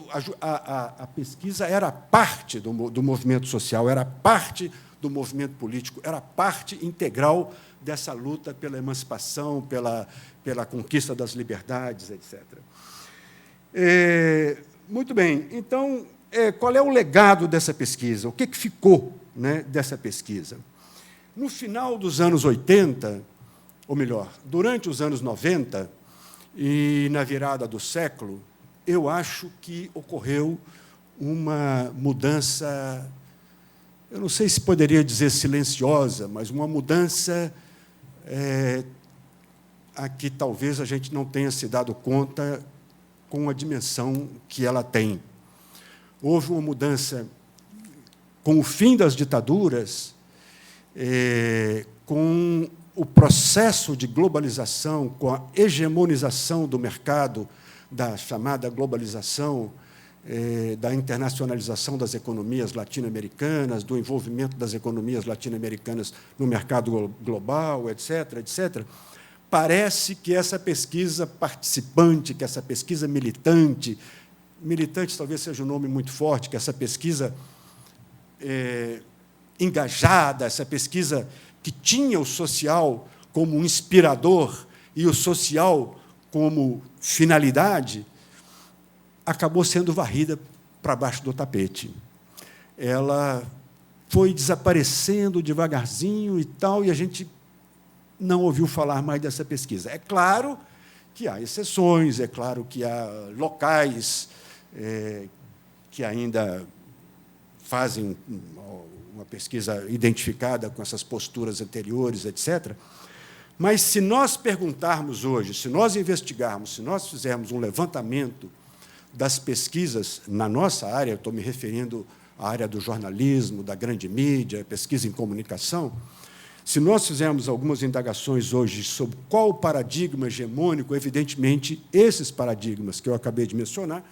[SPEAKER 1] A pesquisa era parte do movimento social, era parte do movimento político, era parte integral dessa luta pela emancipação, pela conquista das liberdades, etc. Muito bem. Então, qual é o legado dessa pesquisa? O que ficou, né, dessa pesquisa? No final dos anos 80, ou melhor, durante os anos 90 e na virada do século, eu acho que ocorreu uma mudança, eu não sei se poderia dizer silenciosa, mas uma mudança a que talvez a gente não tenha se dado conta com a dimensão que ela tem. Houve uma mudança com o fim das ditaduras, com o processo de globalização, com a hegemonização do mercado, da chamada globalização, da internacionalização das economias latino-americanas, do envolvimento das economias latino-americanas no mercado global, etc., etc., parece que essa pesquisa participante, que essa pesquisa militante talvez seja um nome muito forte, que essa pesquisa engajada, essa pesquisa que tinha o social como um inspirador e o social como finalidade, acabou sendo varrida para baixo do tapete. Ela foi desaparecendo devagarzinho e tal, e a gente não ouviu falar mais dessa pesquisa. É claro que há exceções, é claro que há locais que ainda fazem uma pesquisa identificada com essas posturas anteriores, etc. Mas, se nós perguntarmos hoje, se nós investigarmos, se nós fizermos um levantamento das pesquisas na nossa área, eu estou me referindo à área do jornalismo, da grande mídia, pesquisa em comunicação, se nós fizermos algumas indagações hoje sobre qual o paradigma hegemônico, evidentemente, esses paradigmas que eu acabei de mencionar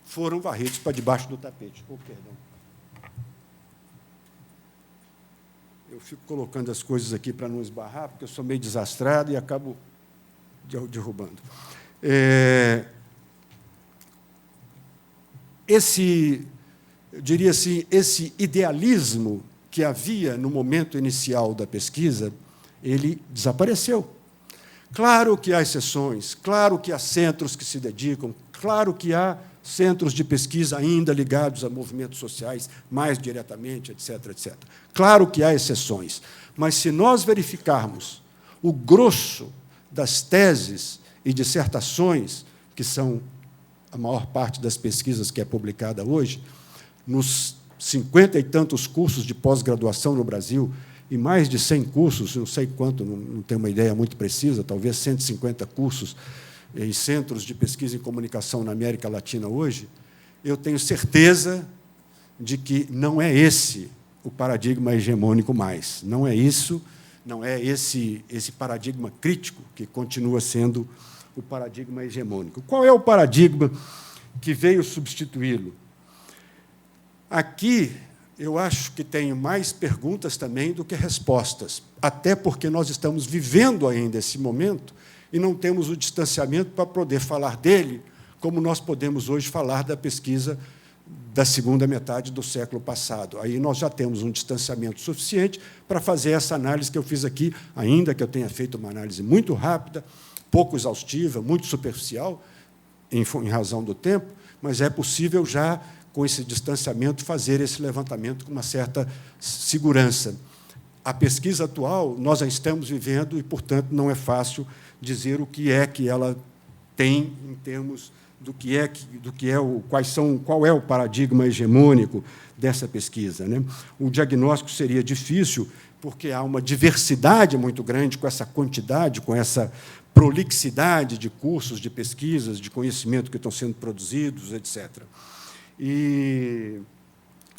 [SPEAKER 1] foram varridos para debaixo do tapete. Perdão. Eu fico colocando as coisas aqui para não esbarrar, porque eu sou meio desastrado e acabo derrubando. Eu diria assim, esse idealismo que havia no momento inicial da pesquisa, ele desapareceu. Claro que há exceções, claro que há centros que se dedicam, claro que há centros de pesquisa ainda ligados a movimentos sociais, mais diretamente, etc., etc. Claro que há exceções, mas, se nós verificarmos o grosso das teses e dissertações, que são a maior parte das pesquisas que é publicada hoje, nos 50 e tantos cursos de pós-graduação no Brasil, e mais de 100 cursos, não sei quanto, não tenho uma ideia muito precisa, talvez 150 cursos em centros de pesquisa em comunicação na América Latina hoje, eu tenho certeza de que não é esse o paradigma hegemônico mais. Não é isso, não é esse paradigma crítico que continua sendo o paradigma hegemônico. Qual é o paradigma que veio substituí-lo? Aqui, eu acho que tenho mais perguntas também do que respostas, até porque nós estamos vivendo ainda esse momento e não temos o distanciamento para poder falar dele, como nós podemos hoje falar da pesquisa da segunda metade do século passado. Aí nós já temos um distanciamento suficiente para fazer essa análise que eu fiz aqui, ainda que eu tenha feito uma análise muito rápida, pouco exaustiva, muito superficial, em razão do tempo, mas é possível já, com esse distanciamento, fazer esse levantamento com uma certa segurança. A pesquisa atual nós já estamos vivendo e, portanto, não é fácil dizer o que é que ela tem em termos qual é o paradigma hegemônico dessa pesquisa, né? O diagnóstico seria difícil, porque há uma diversidade muito grande com essa quantidade, com essa prolixidade de cursos, de pesquisas, de conhecimento que estão sendo produzidos, etc.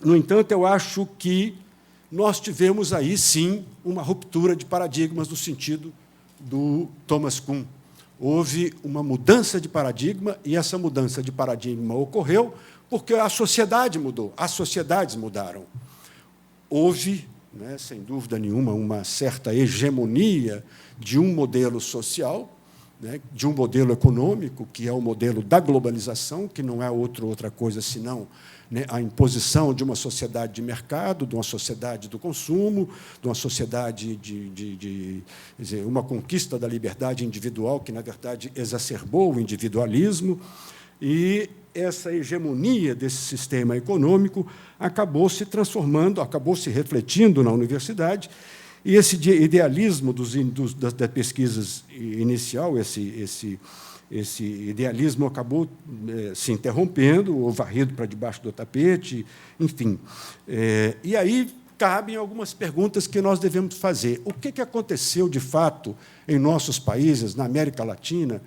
[SPEAKER 1] No entanto, eu acho que nós tivemos aí, sim, uma ruptura de paradigmas no sentido do Thomas Kuhn. Houve uma mudança de paradigma, e essa mudança de paradigma ocorreu porque a sociedade mudou, as sociedades mudaram. Houve, né, sem dúvida nenhuma, uma certa hegemonia de um modelo social,
[SPEAKER 2] né, de um modelo econômico, que é o modelo da globalização, que não é outra coisa senão, né, a imposição de uma sociedade de mercado, de uma sociedade do consumo, de uma sociedade quer dizer, uma conquista da liberdade individual, que, na verdade, exacerbou o individualismo, e essa hegemonia desse sistema econômico acabou se transformando, acabou se refletindo na universidade, e esse idealismo das pesquisas inicial, esse idealismo acabou se interrompendo, ou varrido para debaixo do tapete, enfim. E aí cabem algumas perguntas que nós devemos fazer. O que aconteceu, de fato, em nossos países, na América Latina,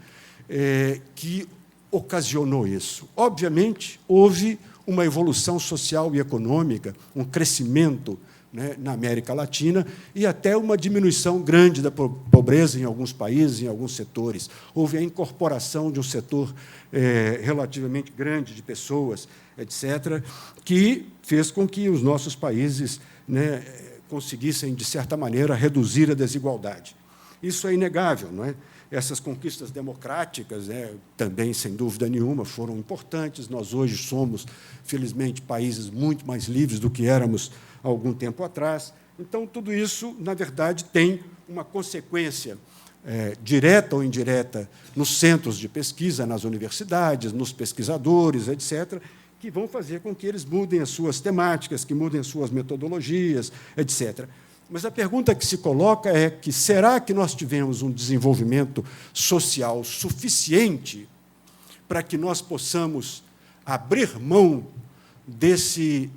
[SPEAKER 2] que ocasionou isso? Obviamente, houve uma evolução social e econômica, um crescimento, né, na América Latina, e até uma diminuição grande da pobreza em alguns países, em alguns setores. Houve a incorporação de um setor relativamente grande de pessoas, etc., que fez com que os nossos países, né, conseguissem, de certa maneira, reduzir a desigualdade. Isso é inegável, não é? Essas conquistas democráticas, né, também, sem dúvida nenhuma, foram importantes. Nós, hoje, somos, felizmente, países muito mais livres do que éramos há algum tempo atrás. Então, tudo isso, na verdade, tem uma consequência direta ou indireta nos centros de pesquisa, nas universidades, nos pesquisadores, etc., que vão fazer com que eles mudem as suas temáticas, que mudem as suas metodologias, etc. Mas a pergunta que se coloca é que será que nós tivemos um desenvolvimento social suficiente para que nós possamos abrir mão desse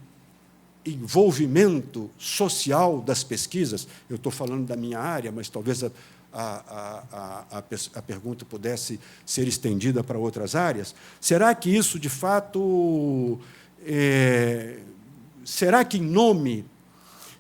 [SPEAKER 2] envolvimento social das pesquisas? Eu estou falando da minha área, mas talvez a pergunta pudesse ser estendida para outras áreas. Será que isso, de fato, será que, em nome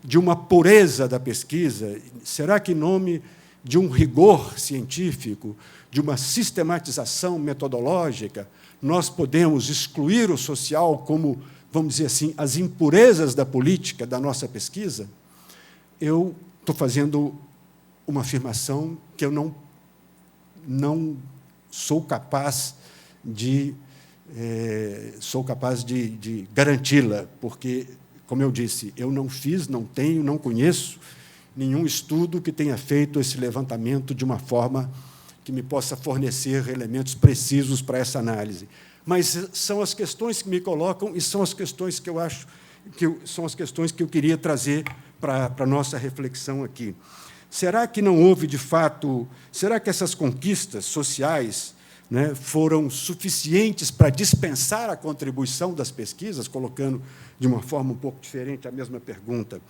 [SPEAKER 2] de uma pureza da pesquisa, será que, em nome de um rigor científico, de uma sistematização metodológica, nós podemos excluir o social como, vamos dizer assim, as impurezas da política da nossa pesquisa? Eu estou fazendo uma afirmação que eu não sou capaz de garanti-la, porque, como eu disse, eu não fiz, não tenho, não conheço nenhum estudo que tenha feito esse levantamento de uma forma que me possa fornecer elementos precisos para essa análise. Mas são as questões que me colocam e são as questões que eu acho são as questões que eu queria trazer para a nossa reflexão aqui. Será que não houve, de fato, será que essas conquistas sociais, né, foram suficientes para dispensar a contribuição das pesquisas, colocando de uma forma um pouco diferente a mesma pergunta?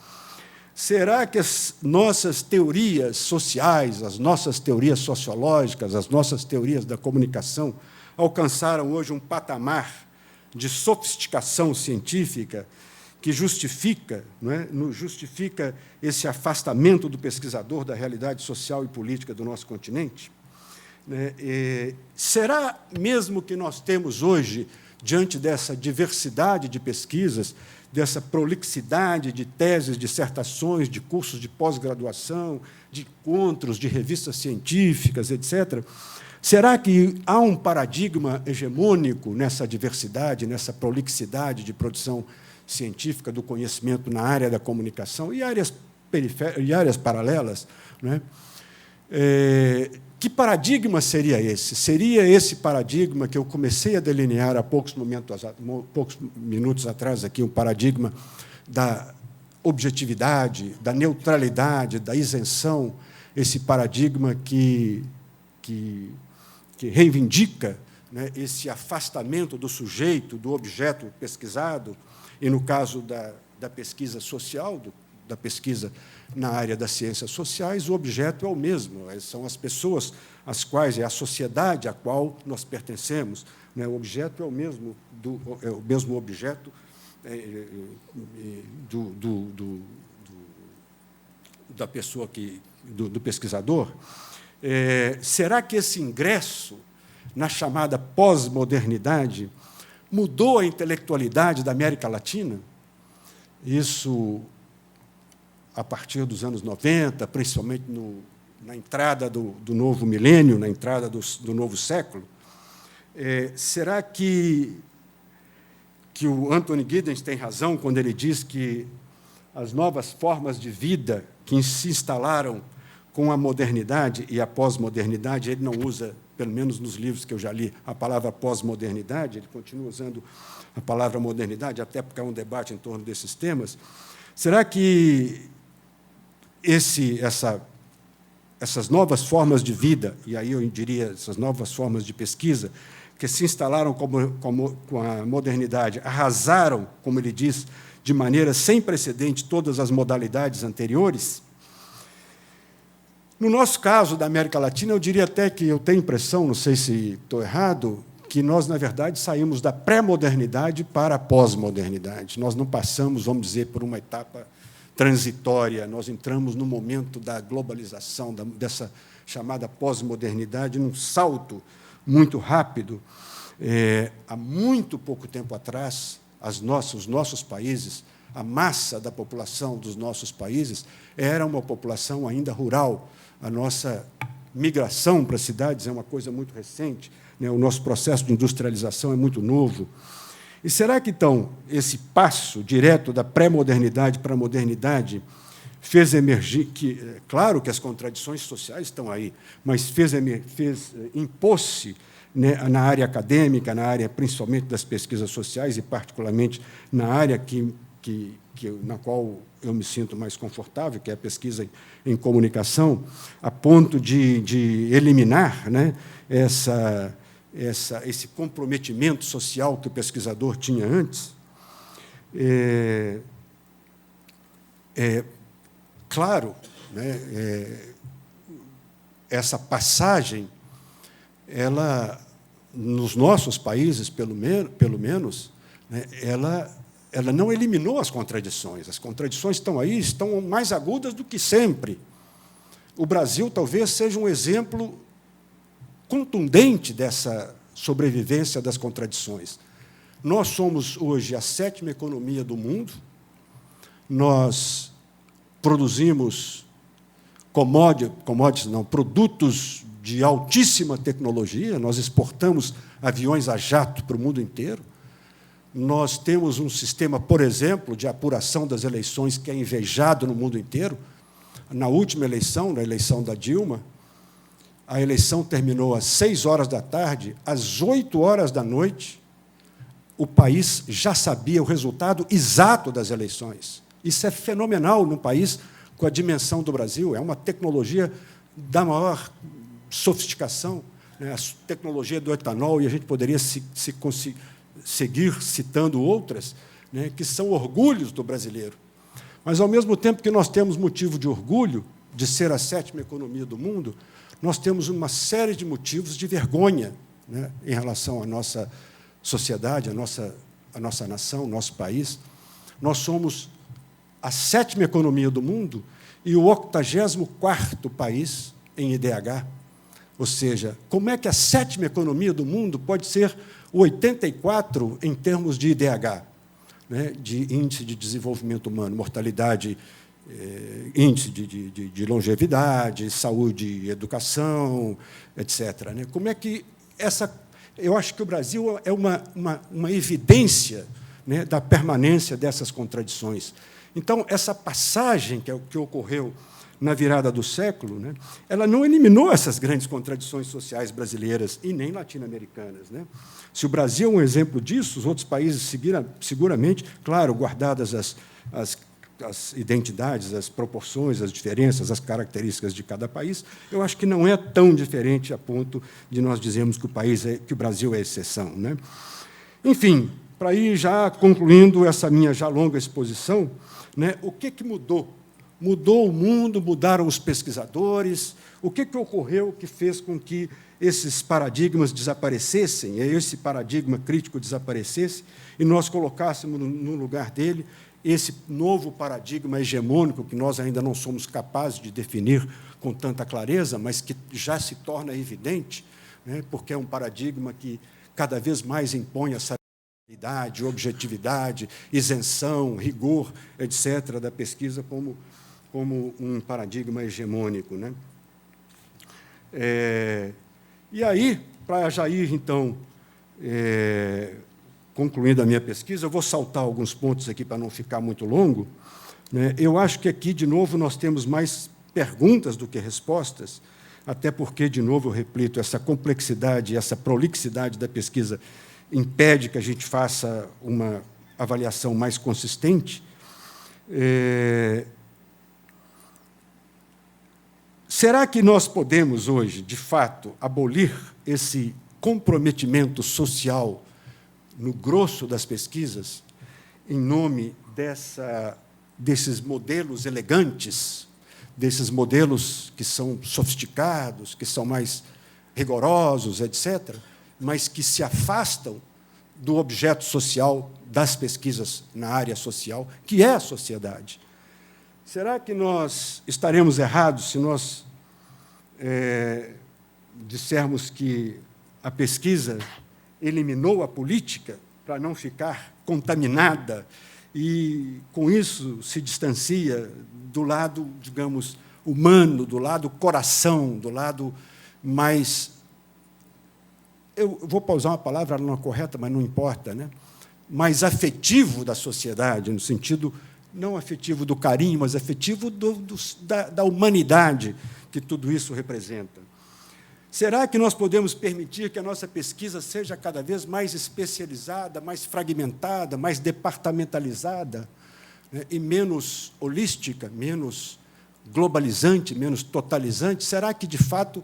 [SPEAKER 2] Será que as nossas teorias sociais, as nossas teorias sociológicas, as nossas teorias da comunicação alcançaram hoje um patamar de sofisticação científica que justifica, não é, justifica esse afastamento do pesquisador da realidade social e política do nosso continente? Será mesmo que nós temos hoje, diante dessa diversidade de pesquisas, dessa prolixidade de teses, dissertações, de cursos de pós-graduação, de encontros, de revistas científicas, etc., será que há um paradigma hegemônico nessa diversidade, nessa prolixidade de produção científica do conhecimento na área da comunicação e áreas paralelas? Não é? Que paradigma seria esse? Seria esse paradigma que eu comecei a delinear há poucos minutos atrás, aqui, um paradigma da objetividade, da neutralidade, da isenção, esse paradigma que reivindica, né, esse afastamento do sujeito, do objeto pesquisado, e, no caso da pesquisa social, da pesquisa na área das ciências sociais, o objeto é o mesmo, são as pessoas às quais, é a sociedade à qual nós pertencemos, né? O objeto é o mesmo objeto da pessoa do pesquisador. Será que esse ingresso na chamada pós-modernidade mudou a intelectualidade da América Latina? Isso, a partir dos anos 90, principalmente na entrada do novo milênio, na entrada do novo século, será que o Anthony Giddens tem razão quando ele diz que as novas formas de vida que se instalaram com a modernidade e a pós-modernidade, ele não usa, pelo menos nos livros que eu já li, a palavra pós-modernidade, ele continua usando a palavra modernidade, até porque há um debate em torno desses temas. Será que essas novas formas de vida, e aí eu diria essas novas formas de pesquisa, que se instalaram com a modernidade, arrasaram, como ele diz, de maneira sem precedente todas as modalidades anteriores? No nosso caso, da América Latina, eu diria até que eu tenho a impressão, não sei se estou errado, que nós, na verdade, saímos da pré-modernidade para a pós-modernidade. Nós não passamos, vamos dizer, por uma etapa transitória, nós entramos no momento da globalização, dessa chamada pós-modernidade, num salto muito rápido. Há muito pouco tempo atrás, os nossos países, a massa da população dos nossos países era uma população ainda rural. A nossa migração para as cidades é uma coisa muito recente, né? O nosso processo de industrialização é muito novo. E será que, então, esse passo direto da pré-modernidade para a modernidade fez emergir, claro que as contradições sociais estão aí, mas impôs-se, né, na área acadêmica, na área principalmente das pesquisas sociais e particularmente na área na qual eu me sinto mais confortável, que é a pesquisa em comunicação, a ponto de eliminar, né, esse comprometimento social que o pesquisador tinha antes. Claro, né, essa passagem, ela, nos nossos países, pelo menos, né, ela não eliminou as contradições. As contradições estão aí, estão mais agudas do que sempre. O Brasil talvez seja um exemplo contundente dessa sobrevivência das contradições. Nós somos, hoje, a 7ª economia do mundo, nós produzimos produtos de altíssima tecnologia, nós exportamos aviões a jato para o mundo inteiro, nós temos um sistema, por exemplo, de apuração das eleições que é invejado no mundo inteiro. Na última eleição, na eleição da Dilma, a eleição terminou às 18h, às 20h, o país já sabia o resultado exato das eleições. Isso é fenomenal num país com a dimensão do Brasil, é uma tecnologia da maior sofisticação, né? A tecnologia do etanol, e a gente poderia seguir citando outras, né, que são orgulhos do brasileiro. Mas, ao mesmo tempo que nós temos motivo de orgulho de ser a 7ª economia do mundo, nós temos uma série de motivos de vergonha, né, em relação à nossa sociedade, à nossa nação, ao nosso país. Nós somos a 7ª economia do mundo e o 84º país em IDH. Ou seja, como é que a 7ª economia do mundo pode ser o 84 em termos de IDH, né, de Índice de Desenvolvimento Humano, mortalidade, índice de longevidade, saúde, educação, etc. Né? Como é que eu acho que o Brasil é uma evidência, né, da permanência dessas contradições. Então, essa passagem que ocorreu na virada do século, né, ela não eliminou essas grandes contradições sociais brasileiras e nem latino-americanas, né? Se o Brasil é um exemplo disso, os outros países seguiram, seguramente, claro, guardadas as identidades, as proporções, as diferenças, as características de cada país, eu acho que não é tão diferente a ponto de nós dizermos que o Brasil é exceção, né? Enfim, para ir já concluindo essa minha já longa exposição, né, o que mudou? Mudou o mundo, mudaram os pesquisadores. O que ocorreu que fez com que esses paradigmas desaparecessem, esse paradigma crítico desaparecesse, e nós colocássemos no lugar dele esse novo paradigma hegemônico que nós ainda não somos capazes de definir com tanta clareza, mas que já se torna evidente, né, porque é um paradigma que cada vez mais impõe essa objetividade, isenção, rigor, etc., da pesquisa como um paradigma hegemônico, né? E aí, para já ir, então, concluindo a minha pesquisa, eu vou saltar alguns pontos aqui para não ficar muito longo, né? Eu acho que aqui, de novo, nós temos mais perguntas do que respostas, até porque, de novo, eu repito, essa complexidade, essa prolixidade da pesquisa impede que a gente faça uma avaliação mais consistente. Será que nós podemos, hoje, de fato, abolir esse comprometimento social no grosso das pesquisas, em nome desses modelos elegantes, desses modelos que são sofisticados, que são mais rigorosos, etc., mas que se afastam do objeto social das pesquisas na área social, que é a sociedade? Será que nós estaremos errados se nós dissermos que a pesquisa eliminou a política para não ficar contaminada e, com isso, se distancia do lado, digamos, humano, do lado coração, do lado mais... Eu vou usar uma palavra não correta, mas não importa, né? Mais afetivo da sociedade, no sentido não afetivo do carinho, mas afetivo da humanidade que tudo isso representa. Será que nós podemos permitir que a nossa pesquisa seja cada vez mais especializada, mais fragmentada, mais departamentalizada, né, e menos holística, menos globalizante, menos totalizante? Será que, de fato,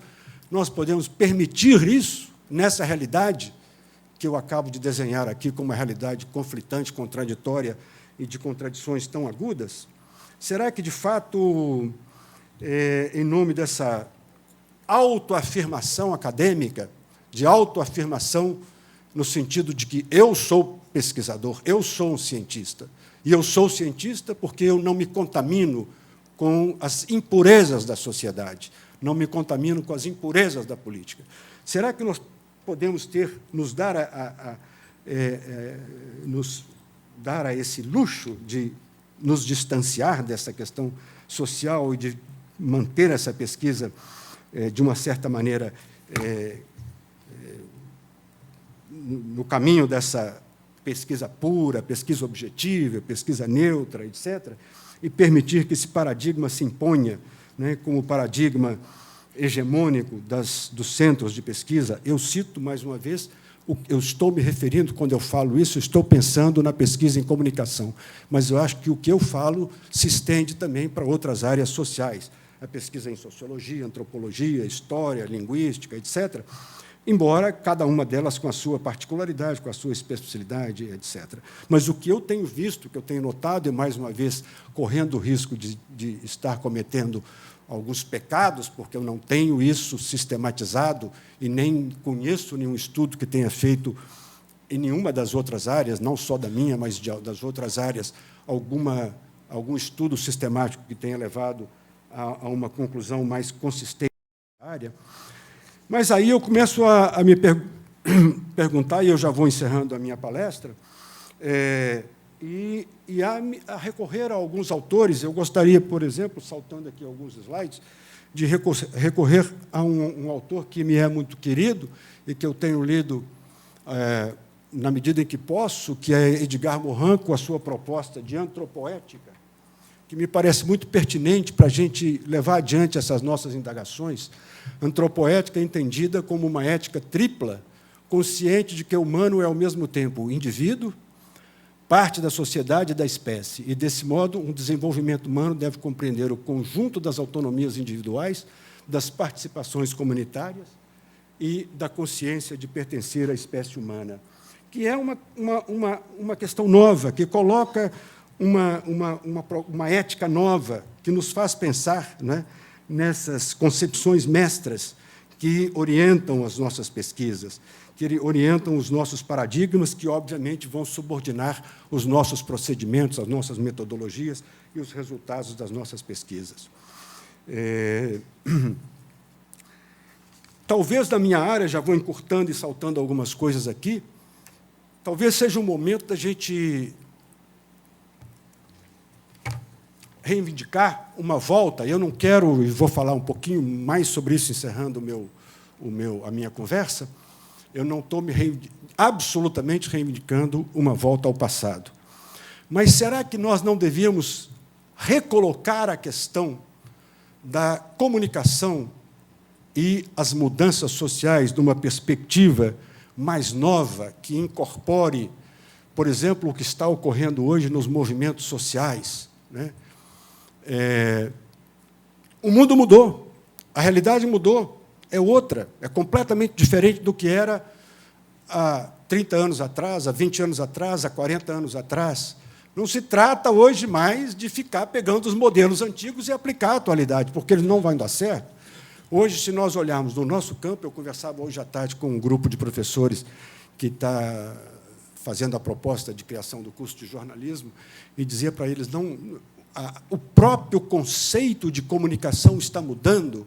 [SPEAKER 2] nós podemos permitir isso nessa realidade que eu acabo de desenhar aqui como uma realidade conflitante, contraditória e de contradições tão agudas? Será que, de fato, em nome dessa autoafirmação acadêmica, de autoafirmação no sentido de que eu sou pesquisador, eu sou um cientista, e eu sou cientista porque eu não me contamino com as impurezas da sociedade, não me contamino com as impurezas da política? Será que nós podemos nos dar a esse luxo de nos distanciar dessa questão social e de manter essa pesquisa, de uma certa maneira, no caminho dessa pesquisa pura, pesquisa objetiva, pesquisa neutra, etc., e permitir que esse paradigma se imponha, né, como paradigma hegemônico dos centros de pesquisa? Eu cito, mais uma vez, eu estou me referindo, quando eu falo isso, estou pensando na pesquisa em comunicação, mas eu acho que o que eu falo se estende também para outras áreas sociais, a pesquisa em sociologia, antropologia, história, linguística, etc., embora cada uma delas com a sua particularidade, com a sua especificidade, etc. Mas o que eu tenho visto, que eu tenho notado, e, mais uma vez, correndo o risco de estar cometendo alguns pecados, porque eu não tenho isso sistematizado e nem conheço nenhum estudo que tenha feito em nenhuma das outras áreas, não só da minha, mas das outras áreas, algum estudo sistemático que tenha levado a uma conclusão mais consistente da área. Mas aí eu começo a me perguntar, e eu já vou encerrando a minha palestra, e a recorrer a alguns autores. Eu gostaria, por exemplo, saltando aqui alguns slides, de recorrer a um autor que me é muito querido e que eu tenho lido na medida em que posso, que é Edgar Morin, com a sua proposta de antropoética, que me parece muito pertinente para a gente levar adiante essas nossas indagações. Antropoética é entendida como uma ética tripla, consciente de que o humano é, ao mesmo tempo, indivíduo, parte da sociedade e da espécie. E, desse modo, um desenvolvimento humano deve compreender o conjunto das autonomias individuais, das participações comunitárias e da consciência de pertencer à espécie humana, que é uma questão nova, que coloca uma ética nova, que nos faz pensar, né, nessas concepções mestras que orientam as nossas pesquisas, que orientam os nossos paradigmas, que, obviamente, vão subordinar os nossos procedimentos, as nossas metodologias e os resultados das nossas pesquisas. Talvez, na minha área, já vou encurtando e saltando algumas coisas aqui, talvez seja um momento da gente reivindicar uma volta. Eu não quero, e vou falar um pouquinho mais sobre isso, encerrando a minha conversa, eu não estou absolutamente reivindicando uma volta ao passado. Mas será que nós não devíamos recolocar a questão da comunicação e as mudanças sociais numa perspectiva mais nova, que incorpore, por exemplo, o que está ocorrendo hoje nos movimentos sociais, né? O mundo mudou, a realidade mudou, é outra, é completamente diferente do que era há 30 anos atrás, há 20 anos atrás, há 40 anos atrás. Não se trata hoje mais de ficar pegando os modelos antigos e aplicar a atualidade, porque eles não vão dar certo. Hoje, se nós olharmos no nosso campo, eu conversava hoje à tarde com um grupo de professores que está fazendo a proposta de criação do curso de jornalismo, e dizia para eles, o próprio conceito de comunicação está mudando,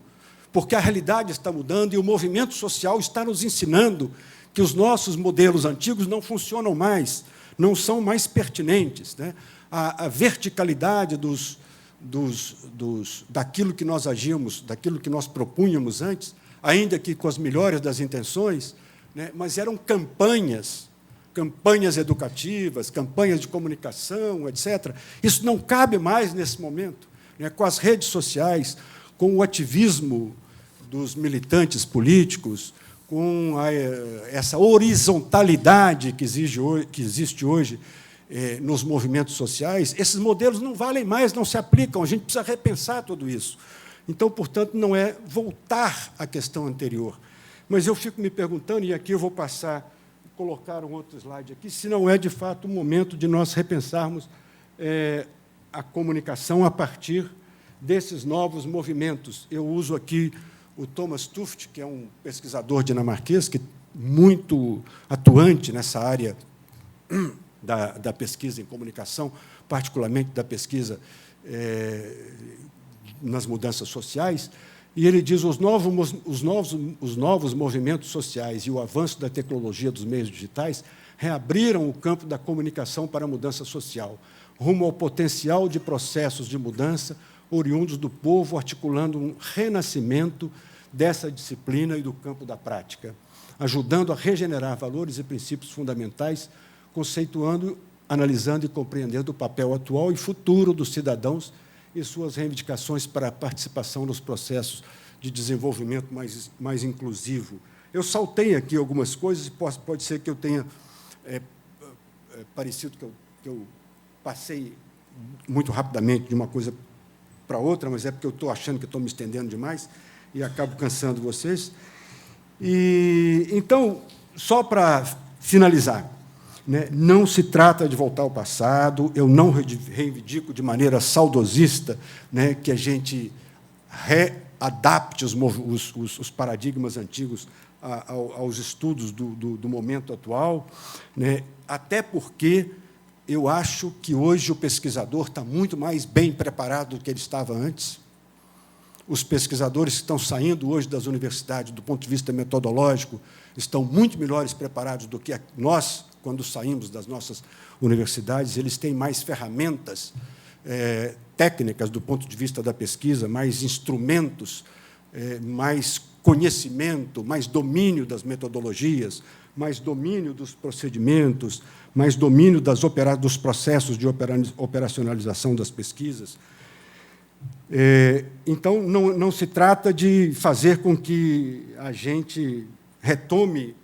[SPEAKER 2] porque a realidade está mudando e o movimento social está nos ensinando que os nossos modelos antigos não funcionam mais, não são mais pertinentes, né? A verticalidade daquilo que nós agíamos, daquilo que nós propunhamos antes, ainda que com as melhores das intenções, né? Mas eram campanhas educativas, campanhas de comunicação, etc. Isso não cabe mais nesse momento, né? Com as redes sociais, com o ativismo dos militantes políticos, com essa horizontalidade que existe hoje nos movimentos sociais, esses modelos não valem mais, não se aplicam, a gente precisa repensar tudo isso. Então, portanto, não é voltar à questão anterior. Mas eu fico me perguntando, e aqui eu vou colocar um outro slide aqui, se não é, de fato, o momento de nós repensarmos a comunicação a partir desses novos movimentos. Eu uso aqui o Thomas Tuft, que é um pesquisador dinamarquês, que muito atuante nessa área da pesquisa em comunicação, particularmente da pesquisa nas mudanças sociais, e ele diz os novos movimentos sociais e o avanço da tecnologia dos meios digitais reabriram o campo da comunicação para a mudança social, rumo ao potencial de processos de mudança oriundos do povo, articulando um renascimento dessa disciplina e do campo da prática, ajudando a regenerar valores e princípios fundamentais, conceituando, analisando e compreendendo o papel atual e futuro dos cidadãos e suas reivindicações para a participação nos processos de desenvolvimento mais inclusivo. Eu saltei aqui algumas coisas, e pode ser que eu tenha parecido que eu passei muito rapidamente de uma coisa para outra, mas é porque eu estou achando que estou me estendendo demais e acabo cansando vocês. Então, só para finalizar, né, não se trata de voltar ao passado, eu não reivindico de maneira saudosista, né, que a gente readapte os paradigmas antigos aos estudos do momento atual, né, até porque eu acho que hoje o pesquisador está muito mais bem preparado do que ele estava antes. Os pesquisadores que estão saindo hoje das universidades, do ponto de vista metodológico, estão muito melhores preparados do que nós, quando saímos das nossas universidades. Eles têm mais ferramentas técnicas do ponto de vista da pesquisa, mais instrumentos, mais conhecimento, mais domínio das metodologias, mais domínio dos procedimentos, mais domínio dos processos de operacionalização das pesquisas. Então, não se trata de fazer com que a gente retome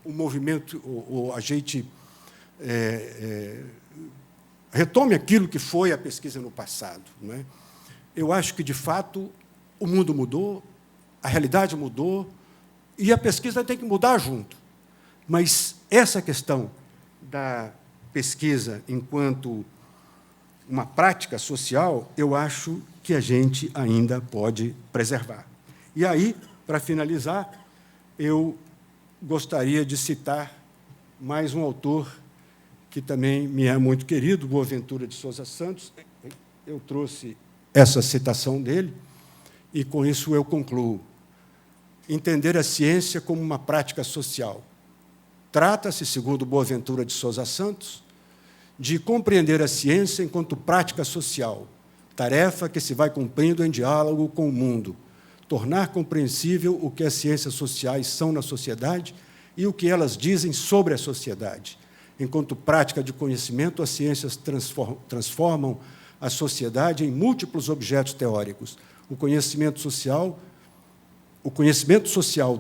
[SPEAKER 2] o movimento, ou a gente retome aquilo que foi a pesquisa no passado, não é? Eu acho que, de fato, o mundo mudou, a realidade mudou, e a pesquisa tem que mudar junto. Mas essa questão da pesquisa enquanto uma prática social, eu acho que a gente ainda pode preservar. E aí, para finalizar, eu gostaria de citar mais um autor que também me é muito querido, Boaventura de Sousa Santos. Eu trouxe essa citação dele, e, com isso, eu concluo. Entender a ciência como uma prática social. Trata-se, segundo Boaventura de Sousa Santos, de compreender a ciência enquanto prática social, tarefa que se vai cumprindo em diálogo com o mundo, tornar compreensível o que as ciências sociais são na sociedade e o que elas dizem sobre a sociedade. Enquanto prática de conhecimento, as ciências transformam a sociedade em múltiplos objetos teóricos. O conhecimento social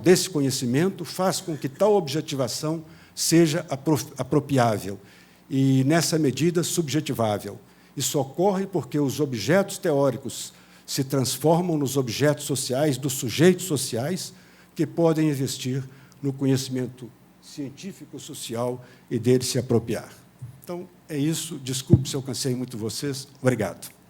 [SPEAKER 2] desse conhecimento faz com que tal objetivação seja apropriável e, nessa medida, subjetivável. Isso ocorre porque os objetos teóricos se transformam nos objetos sociais dos sujeitos sociais que podem investir no conhecimento científico-social e dele se apropriar. Então, é isso. Desculpe se eu cansei muito vocês. Obrigado.